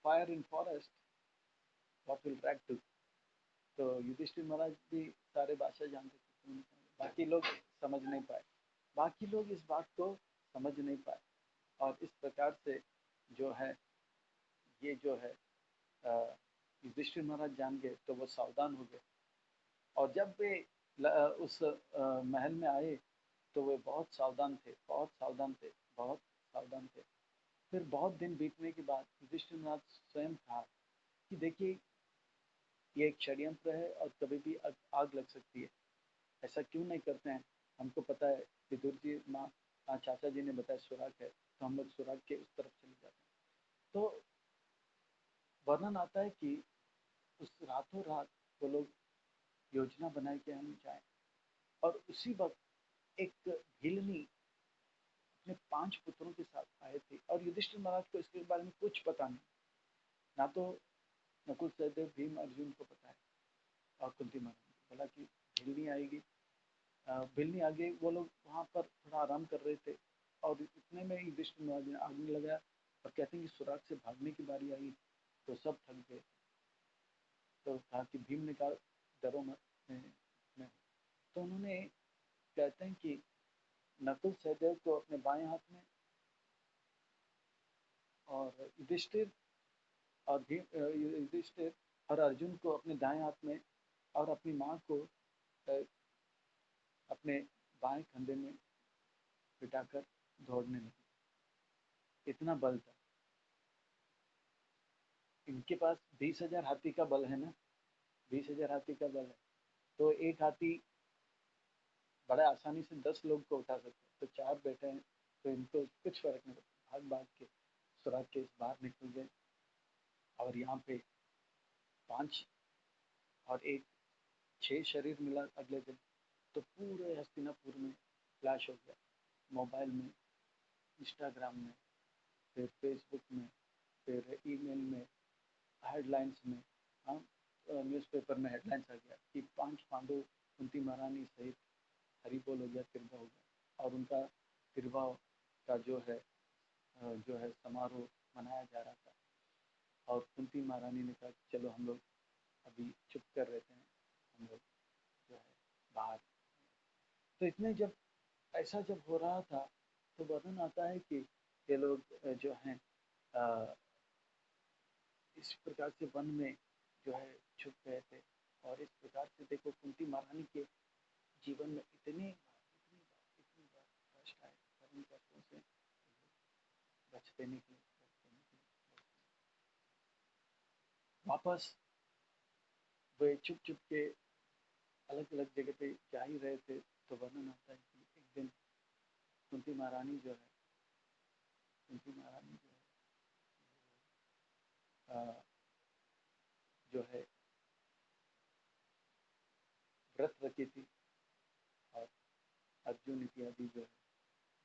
fire in forest what will rat do. तो युधिष्ठिर महाराज भी सारे भाषा जानते थे, तो उन्होंने कहा, बाकी लोग समझ नहीं पाए, बाकी लोग इस बात को समझ नहीं पाए। और इस प्रकार से जो है ये जो है युधिष्ठिर महाराज जान गए तो वो सावधान हो गए। और जब वे उस महल में आए तो वे बहुत सावधान थे, बहुत सावधान थे, बहुत सावधान थे। फिर बहुत दिन बीतने के बाद युधिष्ठिर महाराज स्वयं कहा कि देखिए, ये एक षड्यंत्र है और कभी भी आग लग सकती है, ऐसा क्यों नहीं करते हैं। हमको पता है विदुर जी माँ चाचा जी ने बताया सुराग है, तो हम लोग सुराग के उस तरफ चले जाते हैं। तो वर्णन आता है कि उस रातों रात वो लोग योजना बनाए कि हम जाएं, और उसी वक्त एक भीलनी अपने 5 पुत्रों के साथ आए थे, और युधिष्ठिर महाराज को इसके बारे में कुछ पता नहीं, ना तो नकुल सहदेव भीम अर्जुन को पता है, और कुंती महारानी को बोला कि भीलनी आएगी। भीलनी आगे, वो लोग वहाँ पर थोड़ा आराम कर रहे थे, और इतने में युधिष्ठिर महाराज ने आग में लगाया, और कहते हैं कि सुराग से भागने की बारी आई तो सब थक गए। तो कहा कि भीम ने कहा डरो मत, मैं तो उन्होंने, कहते हैं कि नकुल सहदेव को अपने बाएं हाथ में, और युधिष्ठिर और युधिष्ठिर और अर्जुन को अपने दाएं हाथ में, और अपनी माँ को अपने बाएं कंधे में बिठाकर दौड़ने लगे। इतना बल था इनके पास। 20,000 हाथी का बल है ना, 20,000 हाथी का बल है, तो एक हाथी बड़ा आसानी से 10 लोग को उठा सकते हैं। तो 4 बैठे हैं, तो इनको कुछ फर्क नहीं पड़ता, भाग भाग के सुराग के बाहर निकल गए। और यहाँ पे 5 और 1 6 शरीर मिला अगले दिन। तो पूरे हस्तिनापुर में फ्लैश हो गया, मोबाइल में, इंस्टाग्राम में, फिर फेसबुक में, फिर ईमेल में, हेडलाइंस में, हाँ, न्यूज़पेपर में हेडलाइंस आ गया कि 5 पांडव कुंती महारानी सहित हरिबोल हो गया, तिरवा हो गया, और उनका तिरवा का जो है समारोह मनाया जा रहा था। और कुंती महारानी ने कहा चलो हम लोग अभी चुप कर रहते हैं, हम लोग जो है बाहर। तो इतने जब ऐसा जब हो रहा था, तो वर्णन आता है कि ये लोग जो हैं इस प्रकार से वन में जो है छुप गए थे। और इस प्रकार से देखो, कुंती महारानी के जीवन में इतनी बार कष्ट आए, पर उन कष्टों से बचते निकले, वापस वे चुप चुप के अलग अलग जगह पे जा ही रहे थे। तो वर्णन आता है कि एक दिन कुंती महारानी जो है, कुंती महारानी जो है व्रत रखी थी, और अर्जुन इत्यादि जो है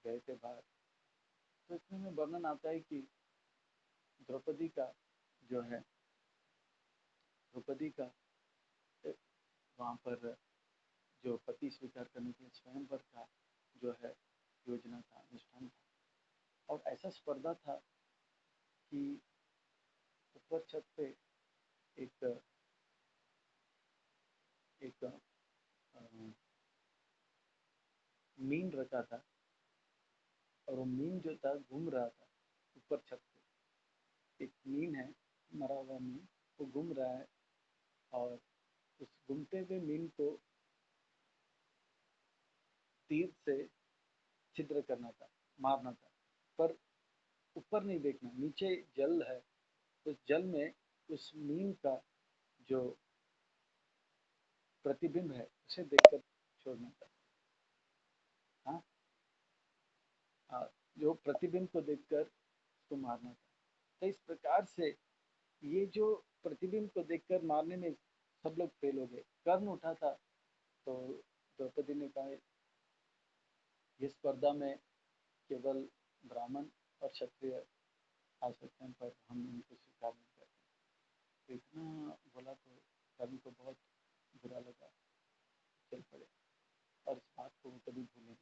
गए थे बाहर। तो इसमें में वर्णन आता है कि द्रौपदी का जो है, द्रौपदी का वहाँ पर जो पति स्वीकार करने के स्वयंवर का जो है योजना था, अनुष्ठान था। और ऐसा स्पर्धा था कि ऊपर छत पे एक एक मीन रखा था, और वो मीन जो था घूम रहा था ऊपर छत पे। एक मीन है, मरा हुआ मीन, वो घूम रहा है, और उस घूमते हुए मीन को तीर से छिद्र करना था, मारना था। पर ऊपर नहीं देखना, नीचे जल है, उस जल में उस मीन का जो प्रतिबिंब है उसे देखकर छोड़ना था। हाँ, जो प्रतिबिंब को देखकर उसको मारना था। तो इस प्रकार से ये जो प्रतिबिंब को देखकर मारने में सब लोग फेल हो गए। कर्ण उठा था, तो द्रौपदी ने कहा इस स्पर्धा में केवल ब्राह्मण और क्षत्रिय आ सकते हैं, पर हम इनको स्वीकार नहीं करते। तो इतना बोला तो कर्ण को बहुत बुरा लगा, चल पड़े, और इस बात को वो कभी भूले नहीं,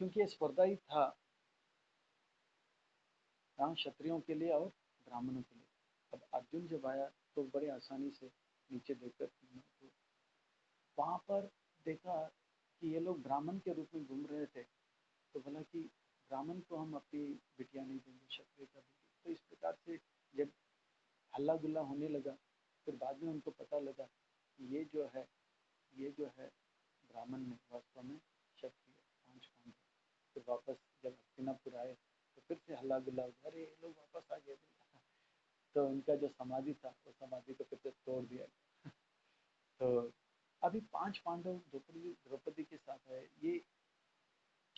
क्योंकि ये स्पर्धा ही था क्षत्रियों के लिए और ब्राह्मणों के लिए। अब अर्जुन जब आया तो बड़े आसानी से नीचे देखकर, तो वहाँ पर देखा कि ये लोग ब्राह्मण के रूप में घूम रहे थे। तो बोला कि ब्राह्मण को हम अपनी बिटिया नहीं देंगे, क्षत्रिय का देंगे। तो इस प्रकार से जब हल्ला गुल्ला होने लगा, फिर बाद में उनको पता लगा कि ये जो है ब्राह्मण में वास्तव में क्षत्रिय 5 पांडव। फिर वापस जब हस्तिनापुर आए, तो फिर से हल्ला गुल्ला हो गया, अरे ये लोग वापस आ गए। तो उनका जो समाधि था वो समाधि को फिर से तोड़ दिया। तो अभी 5 पांडव द्रौपदी द्रौपदी के साथ है। ये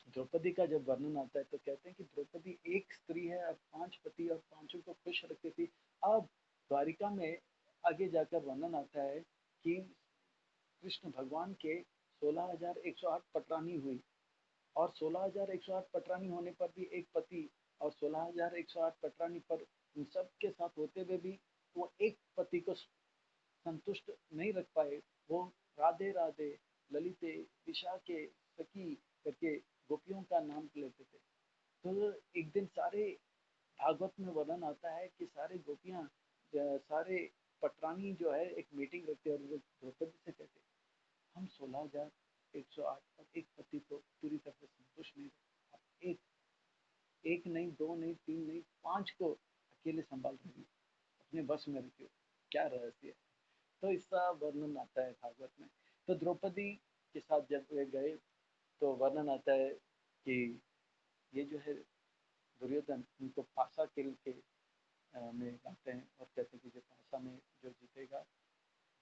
द्रौपदी का जब वर्णन आता है तो कहते हैं कि द्रौपदी एक स्त्री है और 5 पति और पांचों को खुश रखती थी। अब द्वारिका में आगे जाकर वर्णन आता है कि कृष्ण भगवान के 16,108 पटरानी हुई, और 16,108 पटरानी होने पर भी एक पति, और 16,108 पटरानी पर इन सब के साथ होते हुए भी वो एक पति को संतुष्ट नहीं रख पाए। वो राधे राधे, ललिते, विशाखे, सखी करके गोपियों का नाम लेते थे। तो एक दिन सारे भागवत में वर्णन आता है कि सारे गोपियां, सारे पटरानी जो है एक मीटिंग रखते हैं और वो द्रौपदी से कहते, हम 16,108 और एक पति को पूरी तरह से संतुष्ट नहीं रहे, आप एक एक नहीं, दो नहीं, तीन नहीं, 5 को अकेले संभाल रही हो, अपने बस में रखियो, क्या रहस्य है। तो इसका वर्णन आता है भागवत में। तो द्रौपदी के साथ जब वे गए तो वर्णन आता है कि ये जो है दुर्योधन उनको पासा खेल के में लाते हैं और कहते हैं कि जो पासा में जो जीतेगा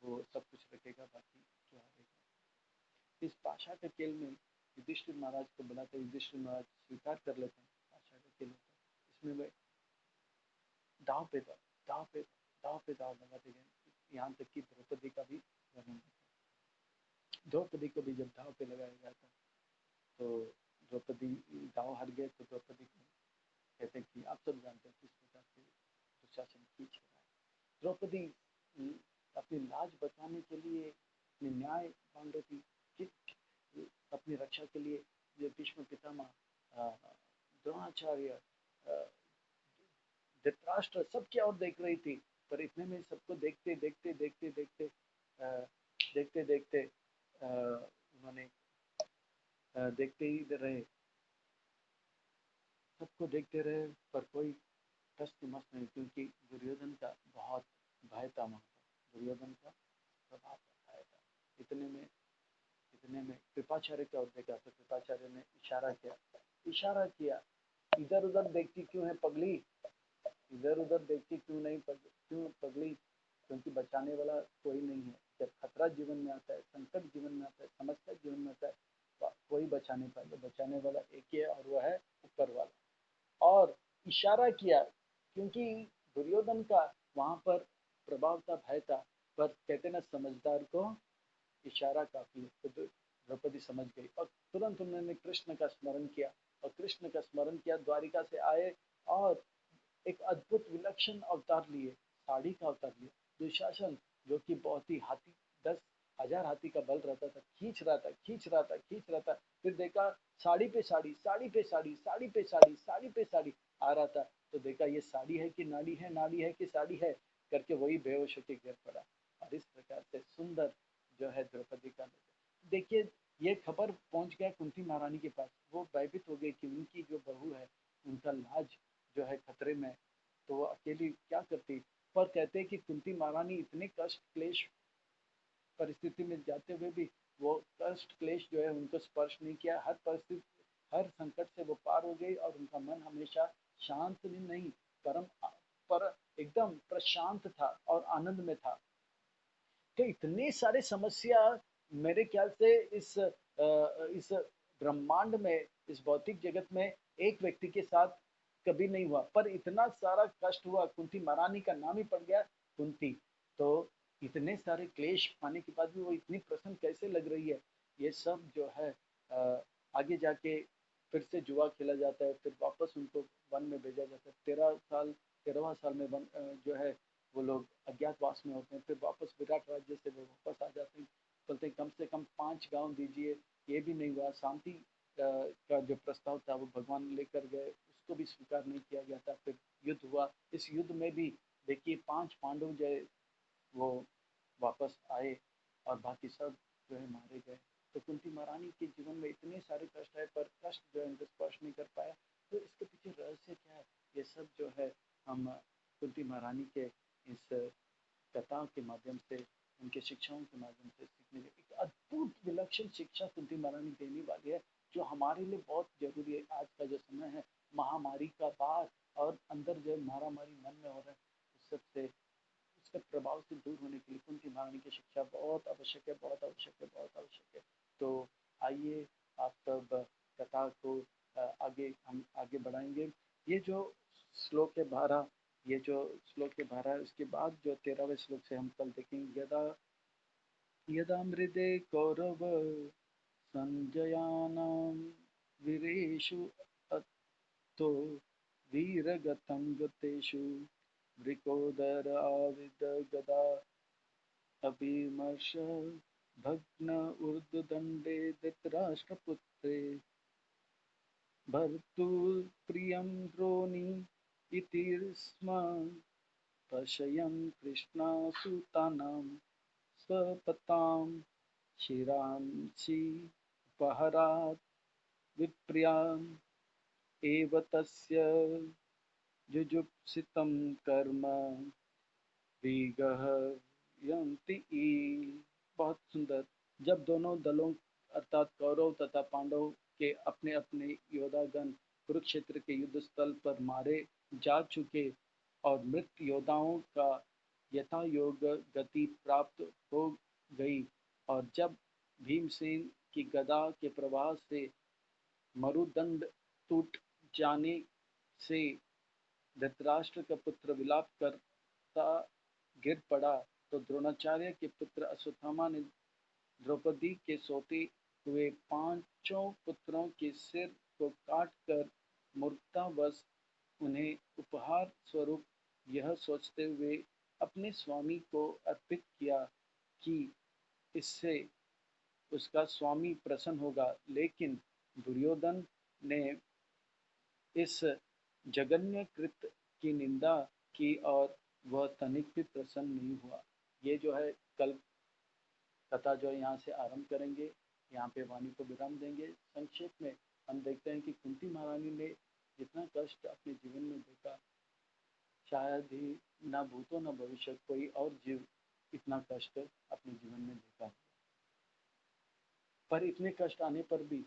वो सब कुछ रखेगा, बाकी जो हारेगा। इस पाशा के खेल में युधिष्ठिर महाराज को बुलाते, युधिष्ठिर महाराज स्वीकार कर लेते हैं पाशा का खेल होता है। इसमें वे दाव पे दाव, दाव पे दाव पे दाव लगाते गए, यहाँ तक कि द्रौपदी का भी वर्णन होता है। द्रौपदी को भी जब दाव पे लगाया गया था तो द्रौपदी दाव हार गए, तो द्रौपदी को कहते हैं कि आप सब जानते हैं किस प्रकार से दुशासन खींच रहा है। द्रौपदी अपनी लाज बचाने के लिए, अपने न्याय मांग रही थी कि अपनी रक्षा के लिए जो भीष्म पितामह, द्रोणाचार्य, धृतराष्ट्र सबकी ओर देख रही थी। पर इतने में सबको देखते देखते देखते देखते देखते देखते उन्होंने देखते ही रहे, सबको देखते रहे, पर कोई टस मस नहीं, क्योंकि दुर्योधन का बहुत भय था वहाँ पर, दुर्योधन का प्रभाव भय था। इतने में कृपाचार्य की ओर देखा तो कृपाचार्य ने इशारा किया, इधर उधर देखती क्यों है पगली, इधर उधर देखती क्यों नहीं क्यों पगली, क्योंकि बचाने वाला कोई नहीं है। जब खतरा जीवन में आता है, संकट जीवन में आता है, समस्या जीवन में आता है, तो कोई बचा नहीं पाएगा, बचाने वाला एक ही है और वह है ऊपर वाला। और इशारा किया, क्योंकि दुर्योधन का वहां पर प्रभाव था, भय था, पर कहते ना समझदार को इशारा काफी है। तो द्रौपदी समझ गई और तुरंत उन्होंने कृष्ण का स्मरण किया, और कृष्ण का स्मरण किया, द्वारिका से आए और एक अद्भुत विलक्षण अवतार लिए, साड़ी का अवतार लिया। दुशासन जो कि बहुत ही हाथी, 10,000 हाथी का बल रहता था, खींच रहा था खींच रहा था खींच रहा था, फिर देखा साड़ी पे साड़ी, साड़ी पे साड़ी, साड़ी पे साड़ी, साड़ी पे साड़ी आ रहा था। तो देखा ये साड़ी है कि नाड़ी है, नाड़ी है कि साड़ी है, करके वही बेहोश होकर गिर पड़ा। और इस प्रकार से सुंदर जो है द्रौपदी का, देखिए ये खबर पहुंच गया कुंती महारानी के पास। वो भयभीत हो गई कि उनकी जो बहू है उनका लाज जो है खतरे में, तो वो अकेली क्या करती। पर कहते हैं कि कुंती महारानी इतने कष्ट क्लेश परिस्थिति में जाते हुए भी वो कष्ट क्लेश जो है उनको स्पर्श नहीं किया। हर परिस्थिति, हर संकट से वो पार हो गई, और उनका मन हमेशा शांत नहीं, परम पर एकदम प्रशांत था और आनंद में था। तो इतने सारे समस्या मेरे ख्याल से इस ब्रह्मांड में, इस भौतिक जगत में एक व्यक्ति के साथ कभी नहीं हुआ, पर इतना सारा कष्ट हुआ। कुंती महारानी का नाम ही पड़ गया कुंती। तो इतने सारे क्लेश पाने के बाद भी वो इतनी प्रसन्न कैसे लग रही है, ये सब जो है आगे जाके फिर से जुआ खेला जाता है, फिर वापस उनको वन में भेजा जाता है। 13वां साल में वन जो है वो लोग अज्ञातवास में होते हैं, फिर वापस विराट राज्य से वो वापस आ जाते हैं। बोलते हैं कम से कम 5 गांव दीजिए, ये भी नहीं हुआ। शांति का जो प्रस्ताव था वो भगवान लेकर गए, उसको भी स्वीकार नहीं किया गया था। फिर युद्ध हुआ, इस युद्ध में भी देखिए 5 पांडव जो है वो वापस आए और बाकी सब जो है मारे गए। तो कुंती महारानी के जीवन में इतने सारे कष्ट है, पर कष्ट जो है उनको स्पर्श नहीं कर पाया। तो इसके पीछे रहस्य क्या है, ये सब जो है हम कुंती महारानी के इस कथाओं के माध्यम से, उनके शिक्षाओं के माध्यम से सीखने के एक अद्भुत विलक्षण शिक्षा कुंती महारानी देने वाली है, जो हमारे लिए बहुत जरूरी है। आज का जो समय है महामारी का बार और अंदर जो मारामारी मन में हो रहा है, उस सबसे उसके प्रभाव से दूर होने के लिए कुंती महारानी की शिक्षा बहुत आवश्यक है, बहुत आवश्यक है, बहुत आवश्यक है। तो आइए आप सब कथा को आगे हम आगे बढ़ाएंगे। ये जो श्लोक है 12, ये जो श्लोक है 12, उसके बाद जो 13वें श्लोक से हम कल देखेंगे। यदा यदा मृदे कौरव संजयानां वीरेषु अतो वीरगतं गतेषु वृकोदर आविद गदा अभिमर्श भग्न ऊर्ध्वदण्डे धृतराष्ट्रपुत्रे भर्तुप्रियं द्रोणी इति स्म पश्यन् कृष्णासुतानां स्वपतां शिरांसि उपहरात् विप्रियाम् एव तस्य जुजुप्सितं कर्म विगहयन्ति। बहुत सुंदर। जब दोनों दलों अर्थात कौरव तथा पांडव के अपने अपने योद्धागण कुरुक्षेत्र के युद्ध स्थल पर मारे जा चुके और मृत योद्धाओं का यथायोग गति प्राप्त हो गई, और जब भीमसेन की गदा के प्रवाह से मरुदंड टूट जाने से धृतराष्ट्र का पुत्र विलाप करता गिर पड़ा, तो द्रोणाचार्य के पुत्र अश्वत्थामा ने द्रौपदी के सोते हुए पांचों पुत्रों के सिर को काटकर मूर्खतावश उन्हें उपहार स्वरूप यह सोचते हुए अपने स्वामी को अर्पित किया कि इससे उसका स्वामी प्रसन्न होगा। लेकिन दुर्योधन ने इस जघन्य कृत्य की निंदा की और वह तनिक भी प्रसन्न नहीं हुआ। ये जो है कल कथा जो है यहाँ से आरंभ करेंगे, यहाँ पे वाणी को विराम देंगे। संक्षेप में हम देखते हैं कि कुंती महारानी ने जितना कष्ट अपने जीवन में देखा, शायद ही न भूतो न भविष्य कोई और जीव इतना कष्ट अपने जीवन में देखा। पर इतने कष्ट आने पर भी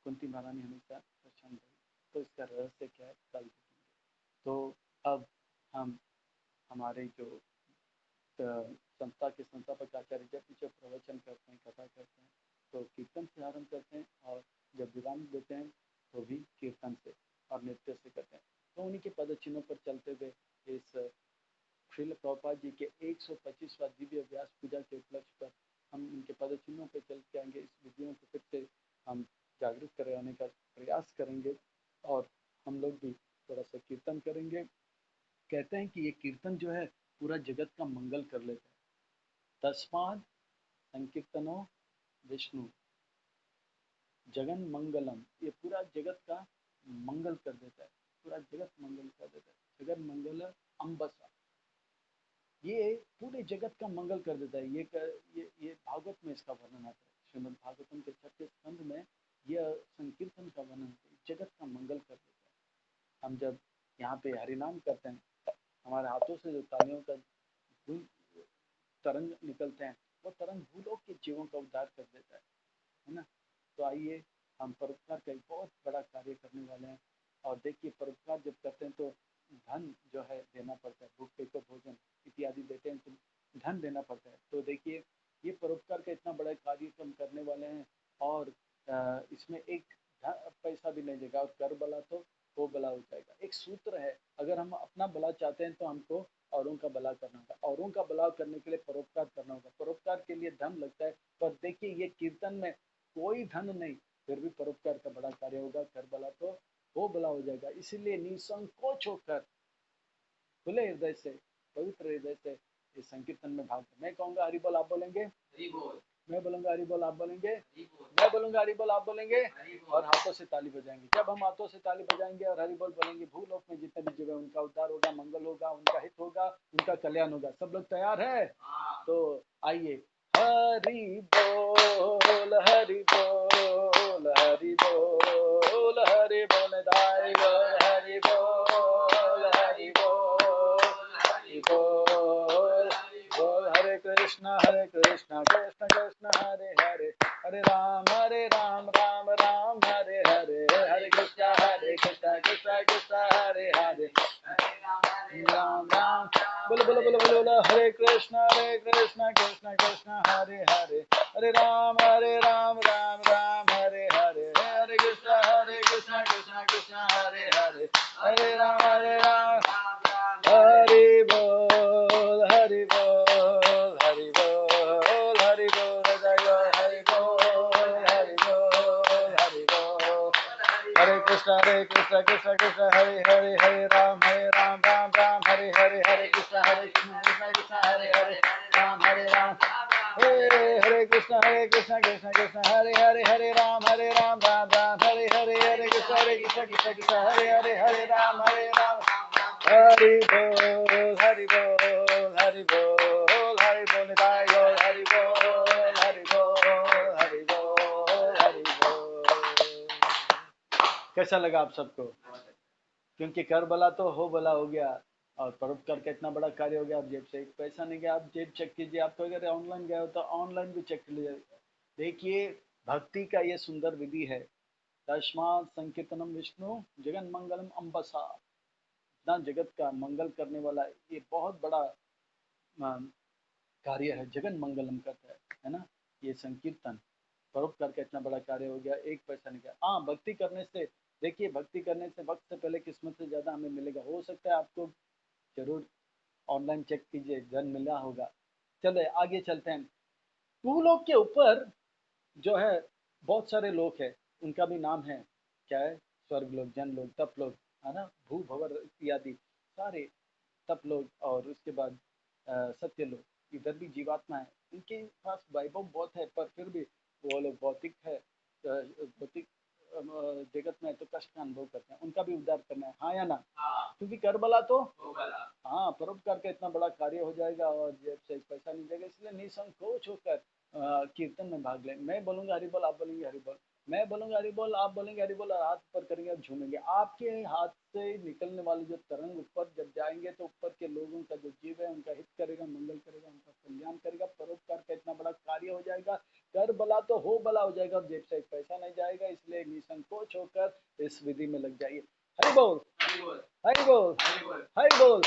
कुंती महारानी हमेशा प्रसन्न रही। तो इसका रहस्य क्या है, कल देखेंगे। तो अब हम हमारे जो संस्था के संस्थापक आचार्य जब पीछे प्रवचन करते हैं, कथा करते हैं, तो कीर्तन से आरंभ करते हैं, और जब विराम देते हैं तो भी कीर्तन से और नृत्य से करते हैं। तो उन्हीं के पद चिन्हों पर चलते हुए इस श्रील प्रभुपाद जी के 125वां दिव्य व्यास पूजा के उपलक्ष्य पर हम उनके पद चिन्हों पर चल के आएंगे। इस विधियों को फिर से हम जागृत कराने का प्रयास करेंगे, और हम लोग भी थोड़ा सा कीर्तन करेंगे। कहते हैं कि ये कीर्तन जो है पूरा जगत का मंगल कर लेता है। तस्माद संकीर्तनो विष्णु जगन मंगलम, ये पूरा जगत का मंगल कर देता है, पूरा जगत मंगल कर देता है। जगन मंगल अम्बसा, ये पूरे जगत का मंगल कर देता है। ये भागवत में इसका वर्णन आता है। श्रीमद् भागवतम के 6वें स्कंध में यह संकीर्तन का वर्णन होता है, जगत का मंगल कर देता है। हम जब यहाँ पे हरिनाम करते हैं, हमारे हाथों से जो तालियों का तरंग निकलते हैं, वो तरंग भूलों के जीवों का उद्धार कर देता है ना। तो आइए हम परोपकार का एक बहुत बड़ा कार्य करने वाले हैं। और देखिए, परोपकार जब करते हैं तो धन जो है देना पड़ता है, भूखे को भोजन इत्यादि देते हैं तो धन देना पड़ता है। तो देखिए, ये परोपकार का इतना बड़ा कार्यक्रम करने वाले हैं, और इसमें एक पैसा भी नहीं देगा, और कर भला तो वो भला हो जाएगा। एक सूत्र है, अगर हम अपना भला चाहते हैं तो हमको औरों का भला करना होगा, औरों का भला करने के लिए परोपकार करना होगा। परोपकार के लिए धन लगता है, पर देखिए ये कीर्तन में कोई धन नहीं, फिर भी परोपकार का बड़ा कार्य होगा। कर भला तो वो भला हो जाएगा। इसीलिए निसंकोच होकर खुले हृदय से, पवित्र हृदय से इस संकीर्तन में भाग। मैं कहूंगा हरि बोल, आप बोलेंगे हरि बोल, मैं बोलूंगा हरि बोल, आप बोलेंगे हरि बोल, मैं बोलूंगा हरि बोल, आप बोलेंगे हरि बोल, और हाथों से ताली बजाएंगे। जब हम हाथों से ताली बजाएंगे और हरि बोल बोलेंगे, भूलोक में जितने भी जीव है उनका उद्धार होगा, मंगल होगा, उनका हित होगा, उनका कल्याण होगा। सब लोग तैयार है? तो आइए, हरि बोल, हरि बोल, हरि बोल, हरि बोल, दाई बोल, हरि बोल, हरि बोल, हरि बोल, बोल हरे कृष्ण कृष्ण कृष्ण कृष्ण हरे हरे, हरे राम राम राम हरे हरे, हरे कृष्ण कृष्ण कृष्ण हरे हरे, राम राम। बोलो बोलो बोलो बोलो बोलो, हरे कृष्ण कृष्ण कृष्ण हरे हरे, हरे राम राम राम हरे हरे, हरे कृष्ण कृष्ण कृष्ण हरे हरे, हरे राम हरि बोल हरि बोल हरि बोल हरि बोल, हरि बोल हरि बोल हरि बोल, हरे कृष्ण कृष्ण कृष्ण हरे हरे, हरे राम राम हरे हरे, हरे कृष्ण कृष्ण हरे हरे, हरे राम हरे कृष्ण कृष्ण कृष्ण हरे हरे, हरे राम राम हरे हरे, हरे कृष्ण कृष्ण हरे हरे, हरे राम हरि बोल हरि बोल हरि बोल हरि बोल, निताय गौर हरि बोल हरि बोल हरि बोल हरि बोल। कैसा लगा आप सबको? क्योंकि कर भला तो हो भला हो गया, और परोपकार का इतना बड़ा कार्य हो गया। आप जेब से एक पैसा नहीं गया, आप जेब चेक कीजिए। आप तो अगर ऑनलाइन गए हो तो ऑनलाइन भी चेक लीजिए। देखिए भक्ति का ये सुंदर विधि है, तस्मात् संकीर्तनम विष्णु जगन मंगलम अम्बसा, इतना जगत का मंगल करने वाला ये बहुत बड़ा कार्य है, जगन मंगलम करता है ना। ये संकीर्तन परोपकार का इतना बड़ा कार्य हो गया, एक पैसा नहीं गया। हाँ, भक्ति करने से, देखिए भक्ति करने से वक्त से पहले किस्मत से ज्यादा हमें मिलेगा। हो सकता है आपको, जरूर ऑनलाइन चेक कीजिए, धन मिला होगा। चले आगे चलते हैं। भूलोक के ऊपर जो है बहुत सारे लोग हैं, उनका भी नाम है, क्या है, स्वर्ग लोग, जन लोग, तप लोग, है ना, भू भवर इत्यादि सारे तप लोग, और उसके बाद सत्य लोग। इधर भी जीवात्मा है, उनके पास वैभव बहुत है, पर फिर भी वो लोग भौतिक है, भौतिक जगत में तो कष्ट का अनुभव करते हैं। उनका भी उद्धार करना है, हाँ या ना? क्योंकि करबला तो हाँ, परोपकार का इतना बड़ा कार्य हो जाएगा और जेब से एक पैसा नहीं जाएगा। इसलिए निसंकोच होकर कीर्तन में भाग लें। मैं बोलूंगा हरि बोल, आप बोलेंगे हरि बोल, मैं बोलूंगा हरि बोल, आप बोलेंगे हरि बोल, और हाथ ऊपर करेंगे और झूमेंगे। आपके हाथ से निकलने वाले जो तरंग ऊपर जब जाएंगे तो ऊपर के लोगों का जो जीव है उनका हित करेगा, मंगल करेगा, उनका कल्याण करेगा। परोपकार का इतना बड़ा कार्य हो जाएगा, कर भला तो हो भला हो जाएगा और जेब से एक पैसा नहीं जाएगा। इसलिए निसंकोच होकर इस विधि में लग जाइए। हरि बोल हरि बोल हरि बोल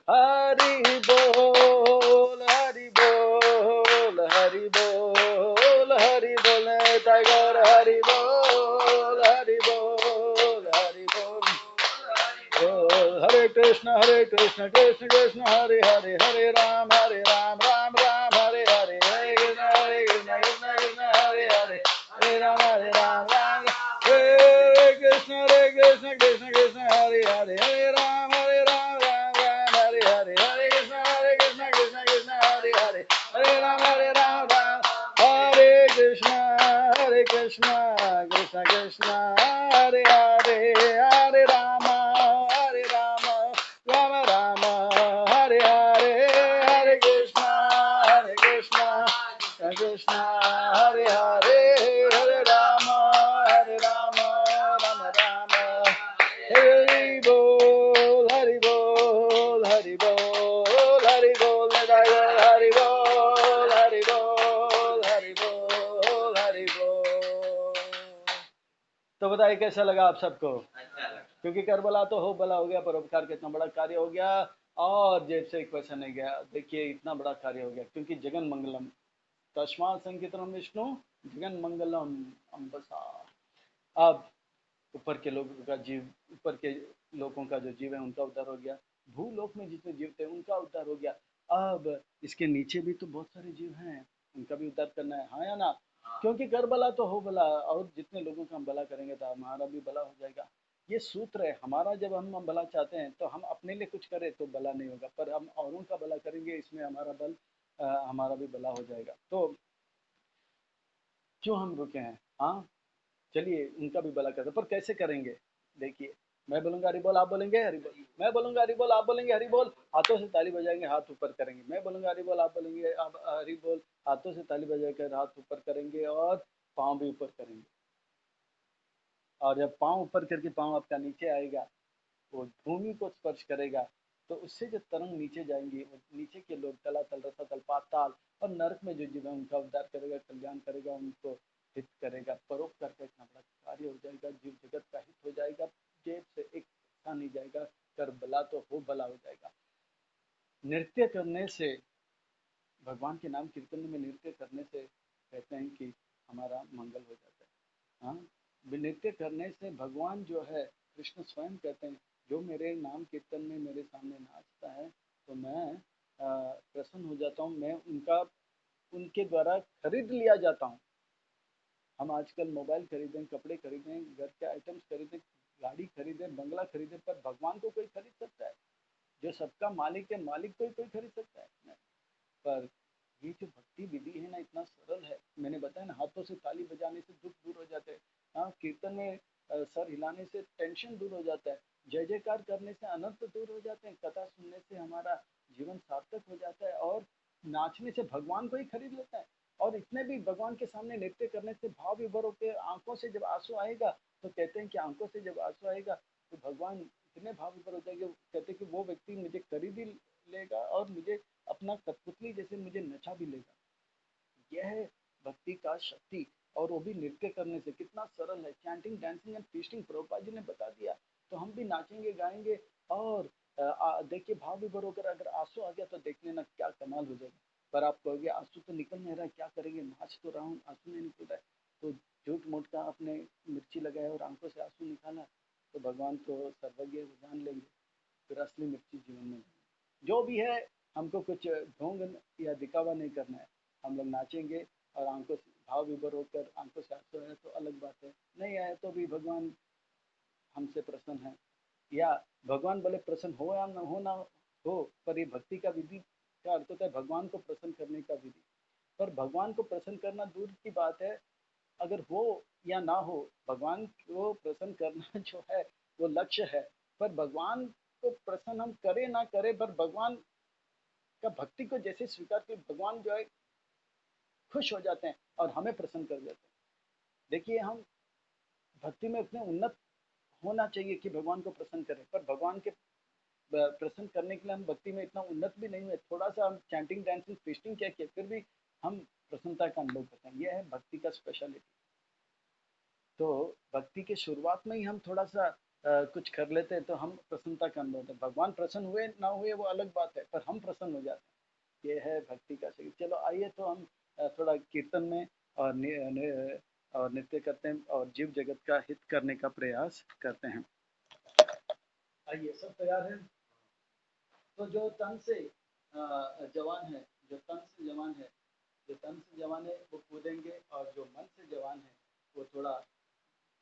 हरि बोल हरि बोल हरि बोल हरि बोल, टाइगर हरि बोल हरि बोल हरि बोल। हरे कृष्ण कृष्ण कृष्ण हरे हरे, हरे राम राम हरे हरे, हरे कृष्ण कृष्ण कृष्ण हरे हरे, हरे राम राम हरे कृष्ण कृष्ण कृष्ण हरे हरे, हरे राम राम हरे हरे, हरे कृष्ण कृष्ण कृष्ण हरे हरे, हरे राम हरे कृष्ण कृष्ण कृष्ण हरे हरे, हरे राम राम राम हरे हरे, हरे कृष्ण कृष्ण हरे हरे, हरे राम राम राम। हरि बोल हरि बोल हरि बोल हरि बोल, हरि बोल हरि बोल हरि बोल हरि बोल। तो बताइए कैसा लगा आप सबको? क्योंकि करबला तो हो भला हो गया, परोपकार का इतना बड़ा कार्य हो गया और जेब से एक पैसा नहीं गया। देखिए इतना बड़ा कार्य हो गया, क्योंकि जगन मंगलम, तस्मात् संकीर्तनम विष्णु जगन मंगलम अम्बसा। अब ऊपर के लोगों का जीव, ऊपर के लोगों का जो जीव है उनका उद्धार हो गया, भूलोक में जितने जीव थे उनका उद्धार हो गया। अब इसके नीचे भी तो बहुत सारे जीव हैं, उनका भी उद्धार करना है, हाँ या ना? क्योंकि कर भला तो हो भला, और जितने लोगों का हम भला करेंगे तो हमारा भी भला हो जाएगा। ये सूत्र है हमारा। जब हम भला चाहते हैं तो हम अपने लिए कुछ करें तो भला नहीं होगा, पर हम औरों का भला करेंगे, इसमें हमारा बल हमारा भी भला हो जाएगा। तो क्यों हम रुके हैं? हाँ, चलिए उनका भी भला करते, पर कैसे करेंगे? देखिए, मैं बोलूंगा हरि बोल, आप बोलेंगे हरि बोल, मैं बोलूंगा हरि बोल, आप बोलेंगे हरि बोल, हाथों से ताली बजाएंगे, हाथ ऊपर करेंगे। मैं बोलूंगा हरि बोल, आप बोलेंगे आप हरि बोल, हाथों से ताली बजाकर हाथ ऊपर करेंगे और पाँव भी ऊपर करेंगे। और जब पाँव ऊपर करके पाँव आपका नीचे आएगा, वो भूमि को स्पर्श करेगा, तो उससे जो तरंग नीचे जाएंगी, वो नीचे के लोग तलातल, रसातल, पाताल और नरक में जो जीव है उनका उद्धार करेगा, कल्याण करेगा, उनको हित करेगा। परोपकार का इतना बड़ा कार्य हो जाएगा, जीव जगत का हित हो जाएगा, जेब से एक पैसा नहीं जाएगा, कर भला तो हो भला हो जाएगा। नृत्य करने से, भगवान के नाम कीर्तन में नृत्य करने से कहते हैं कि हमारा मंगल हो जाता है। हाँ, नृत्य करने से भगवान जो है, कृष्ण स्वयं कहते हैं, जो मेरे नाम कीर्तन में मेरे सामने नाचता है तो मैं प्रसन्न हो जाता हूँ, मैं उनका, उनके द्वारा खरीद लिया जाता हूँ। हम आजकल मोबाइल खरीदें, कपड़े खरीदें, घर के आइटम्स खरीदें, गाड़ी खरीदें, बंगला खरीदें, पर भगवान को कोई खरीद सकता है? जो सबका मालिक है, मालिक को कोई खरीद सकता है? नहीं। पर ये जो भक्ति विधि है ना, इतना सरल है। मैंने बताया ना, हाथों से ताली बजाने से दुख दूर हो जाते हैं। हाँ, कीर्तन में सर हिलाने से टेंशन दूर हो जाता है, जय जयकार करने से अनंत दूर हो जाते हैं, कथा सुनने से हमारा जीवन सार्थक हो जाता है, और नाचने से भगवान को ही खरीद लेता है। और इतने भी भगवान के सामने नृत्य करने से भाव विभोर होकर आंखों से जब आंसू आएगा, तो कहते हैं कि आंखों से जब आंसू आएगा तो भगवान इतने भाव विभोर हो जाएंगे, कहते हैं कि वो व्यक्ति मुझे खरीद ही लेगा और मुझे अपना कठपुतली जैसे मुझे नचा भी लेगा। यह है भक्ति का शक्ति। और वो भी नृत्य करने से, कितना सरल है, chanting, dancing and feasting, Prabhupada ji ने बता दिया। तो हम भी नाचेंगे, गाएंगे, और देखिए भाव विभोर होकर अगर आंसू आ गया तो देख लेना क्या कमाल हो जाएगा। पर आप कहोगे आंसू तो निकल नहीं रहा है, क्या करेंगे, नाच तो रहा हूँ, आंसू नहीं निकल रहा है। तो झूठ मूठ का आपने मिर्ची लगाया और आंखों से आंसू निकाला, तो भगवान तो सर्वज्ञ जान लेंगे, फिर असली मिर्ची जीवन में। जो भी है, हमको कुछ ढोंग या दिखावा नहीं करना है। हम लोग नाचेंगे और आंखों से भाव विभोर होकर आंखों से आंसू आए तो अलग बात है, नहीं आए तो भी भगवान हमसे प्रसन्न है। या भगवान भले प्रसन्न हो या ना हो, पर ये भक्ति का विधि का अर्थ होता है भगवान को प्रसन्न करने का विधि। पर भगवान को प्रसन्न करना दूर की बात है, अगर हो या ना हो, भगवान को प्रसन्न करना जो है वो लक्ष्य है। पर भगवान को प्रसन्न हम करें ना करें, पर भगवान का भक्ति को जैसे स्वीकार कर, भगवान जो है खुश हो जाते हैं और हमें प्रसन्न कर देते हैं। देखिए, हम भक्ति में इतने उन्नत होना चाहिए कि भगवान को प्रसन्न करें, पर भगवान के प्रसन्न करने के लिए हम भक्ति में इतना उन्नत भी नहीं है। थोड़ा सा हम चैंटिंग, डांसिंग, फीस्टिंग क्या किया, फिर भी हम प्रसन्नता का अनुभव करते हैं। यह है भक्ति का स्पेशलिटी। तो भक्ति के शुरुआत में ही हम थोड़ा सा कुछ कर लेते हैं तो हम प्रसन्नता का अनुभव होता है। भगवान प्रसन्न हुए ना हुए वो अलग बात है, पर हम प्रसन्न हो जाते हैं। ये है भक्ति का शक्ति। चलो आइए, तो हम थोड़ा कीर्तन में और और नृत्य करते हैं और जीव जगत का हित करने का प्रयास करते हैं। आइए, सब तैयार हैं? तो जो तन से जवान है, जो तन से जवान है, जो तन से जवान है वो कूदेंगे, और जो मन से जवान है वो थोड़ा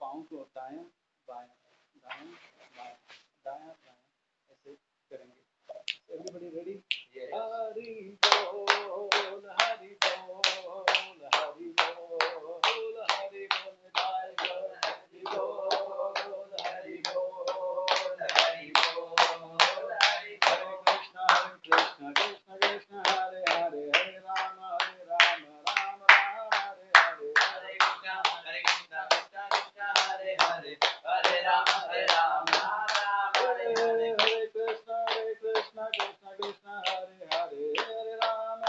पाँव को दायां बायां, दायां बायां, दायां बायां ऐसे करेंगे। Everybody ready? हरि बोल, हरि बोल, हरि बोल, हरि बोल, जय बोल, हरि बोल, हरि बोल, हरि बोल, हरि कृष्ण, हरे कृष्ण, कृष्ण कृष्ण, हरे हरे, हरे राम, राम राम, हरे हरे, हरे कृष्ण, कृष्ण कृष्ण, हरे हरे, हरे राम, राम राम, हरे हरे, हरे कृष्ण, कृष्ण कृष्ण, हरे हरे, हरे राम,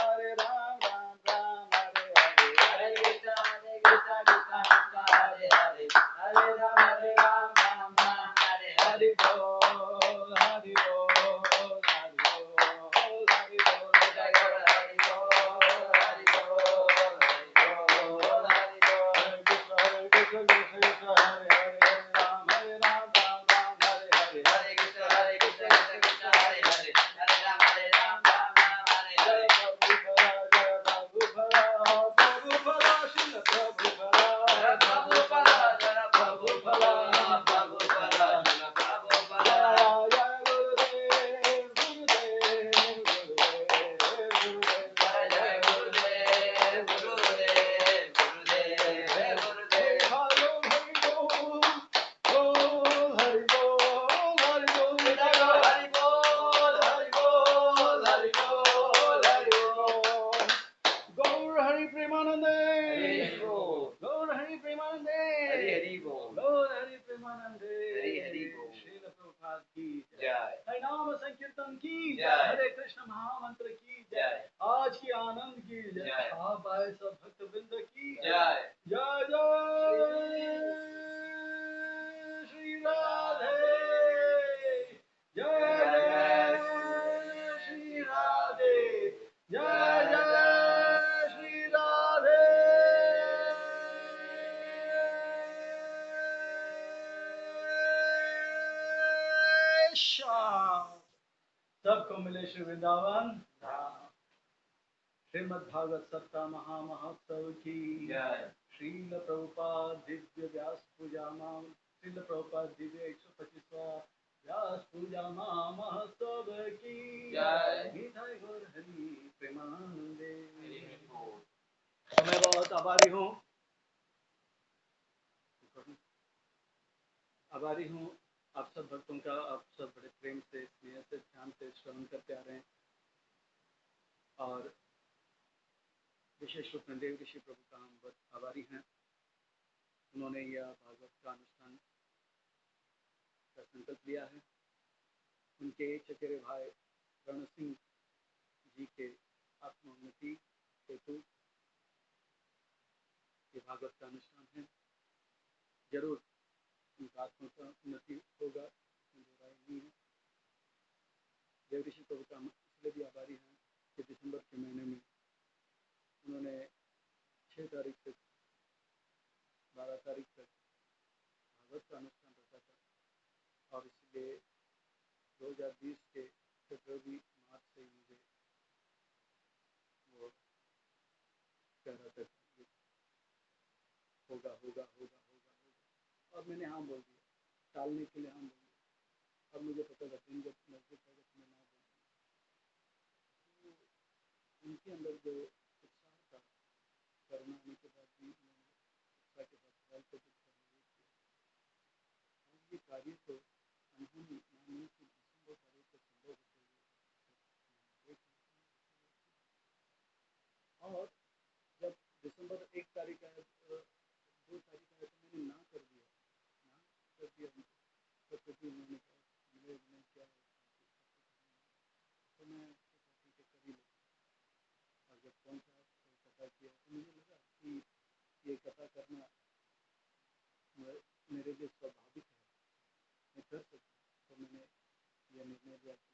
प्रेमानंद की जय। आप आए सब भक्त वृंद की जय। जय जय श्री राधे। जय जय श्री राधे। जय जय श्री राधे। श्याम सबको मिले श्री वृंदावन। श्रीमद् भागवत सप्ताह महामहोत्सव की जय। श्रील प्रभुपाद दिव्य व्यास पूजा माम श्रील प्रभुपाद दिव्य 125वां व्यास पूजा महोत्सव की जय। निताय गौर हरि प्रेमानंदे। तो मैं बहुत आभारी हूँ आप सब भक्तों का। आप सब बड़े प्रेम से स्नेह से ध्यान से श्रवण करते आ रहे हैं और विशेष रूप में देव ऋषि प्रभु का हम बहुत आभारी हैं। उन्होंने यह भागवत का अनुष्ठान का संकल्प लिया है। उनके चचेरे भाई रण सिंह जी के आत्मोन्नति हेतु ये भागवत का अनुष्ठान है। जरूर उनका आत्मोन्नति होगा, राय नहीं है। देव ऋषि प्रभु का हम इसलिए भी आभारी हैं कि दिसंबर के महीने में उन्होंने 6 तारीख से 12 तारीख तक भागवत का अनुष्ठान रखा था और इसलिए 2020 के फरवरी मार्च से मुझे वो कह रहा था कि होगा होगा होगा होगा होगा और मैंने हाँ बोल दिया, टालने के लिए हाँ बोल दिया। अब मुझे पता था दिन जब नजदीक आएगा तो मैं ना बोलूँगा। तो उनके अंदर जो उत्साह था, करना आने के बाद भी उन्होंने उत्साह के साथ फल को कुछ करना किया। और ये कार्य तो अनहोनी मानने की असंभव कार्य को संभव होते हुए और जब दिसंबर 1 तारीख आया 2 तारीख आया तो मैंने ना कर दिया तो क्योंकि उन्होंने कहा मैंने क्या तो मैं ठीक है कर ही लो। और जब कौन सा कथा किया तो मुझे लगा कि ये कथा करना मेरे लिए स्वाभाविक है, मैं कर सकता हूँ। तो मैंने यह निर्णय लिया कि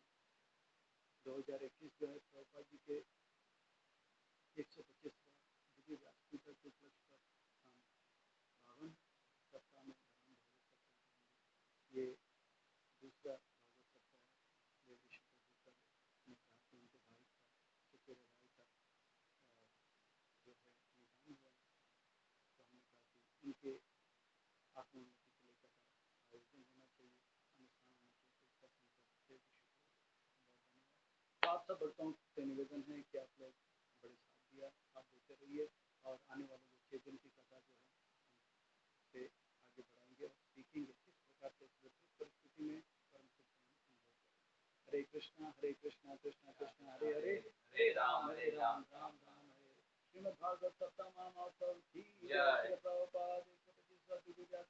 2021 जो है प्रभुपाद जी के 125वां दिव्य व्यास पूजा के उपलक्ष्य पर हम 52 सप्ताह में भागवत सप्ताह ये दूसरा भागवत सप्ताह है। ये ऋषि प्रभु का मैं कहा कि उनके भाई का चचेरे भाई का जो है निधन हुआ तो हमने कहा कि उनके आत्मोन्नति के लिए कथा आयोजन होना चाहिए, अनुष्ठान होना चाहिए। तो इसका संकल्प देव ऋषि बहुत धन्यवाद। तो आप सब भक्तों से निवेदन है कि आप लोग बड़े साथ दिया, आप देते रहिए और आने वाले जो 6 दिन की कथा जो है से आगे बढ़ाएंगे और सीखेंगे किस प्रकार से इस विपरीत परिस्थिति में परम सुख का अनुभव करें। हरे कृष्णा कृष्णा कृष्णा हरे हरे, हरे राम राम राम हरे। श्रीमद् भागवत सप्ताह महामहोत्सव की जय। प्रभुपाद 125वां दिव्य व्यास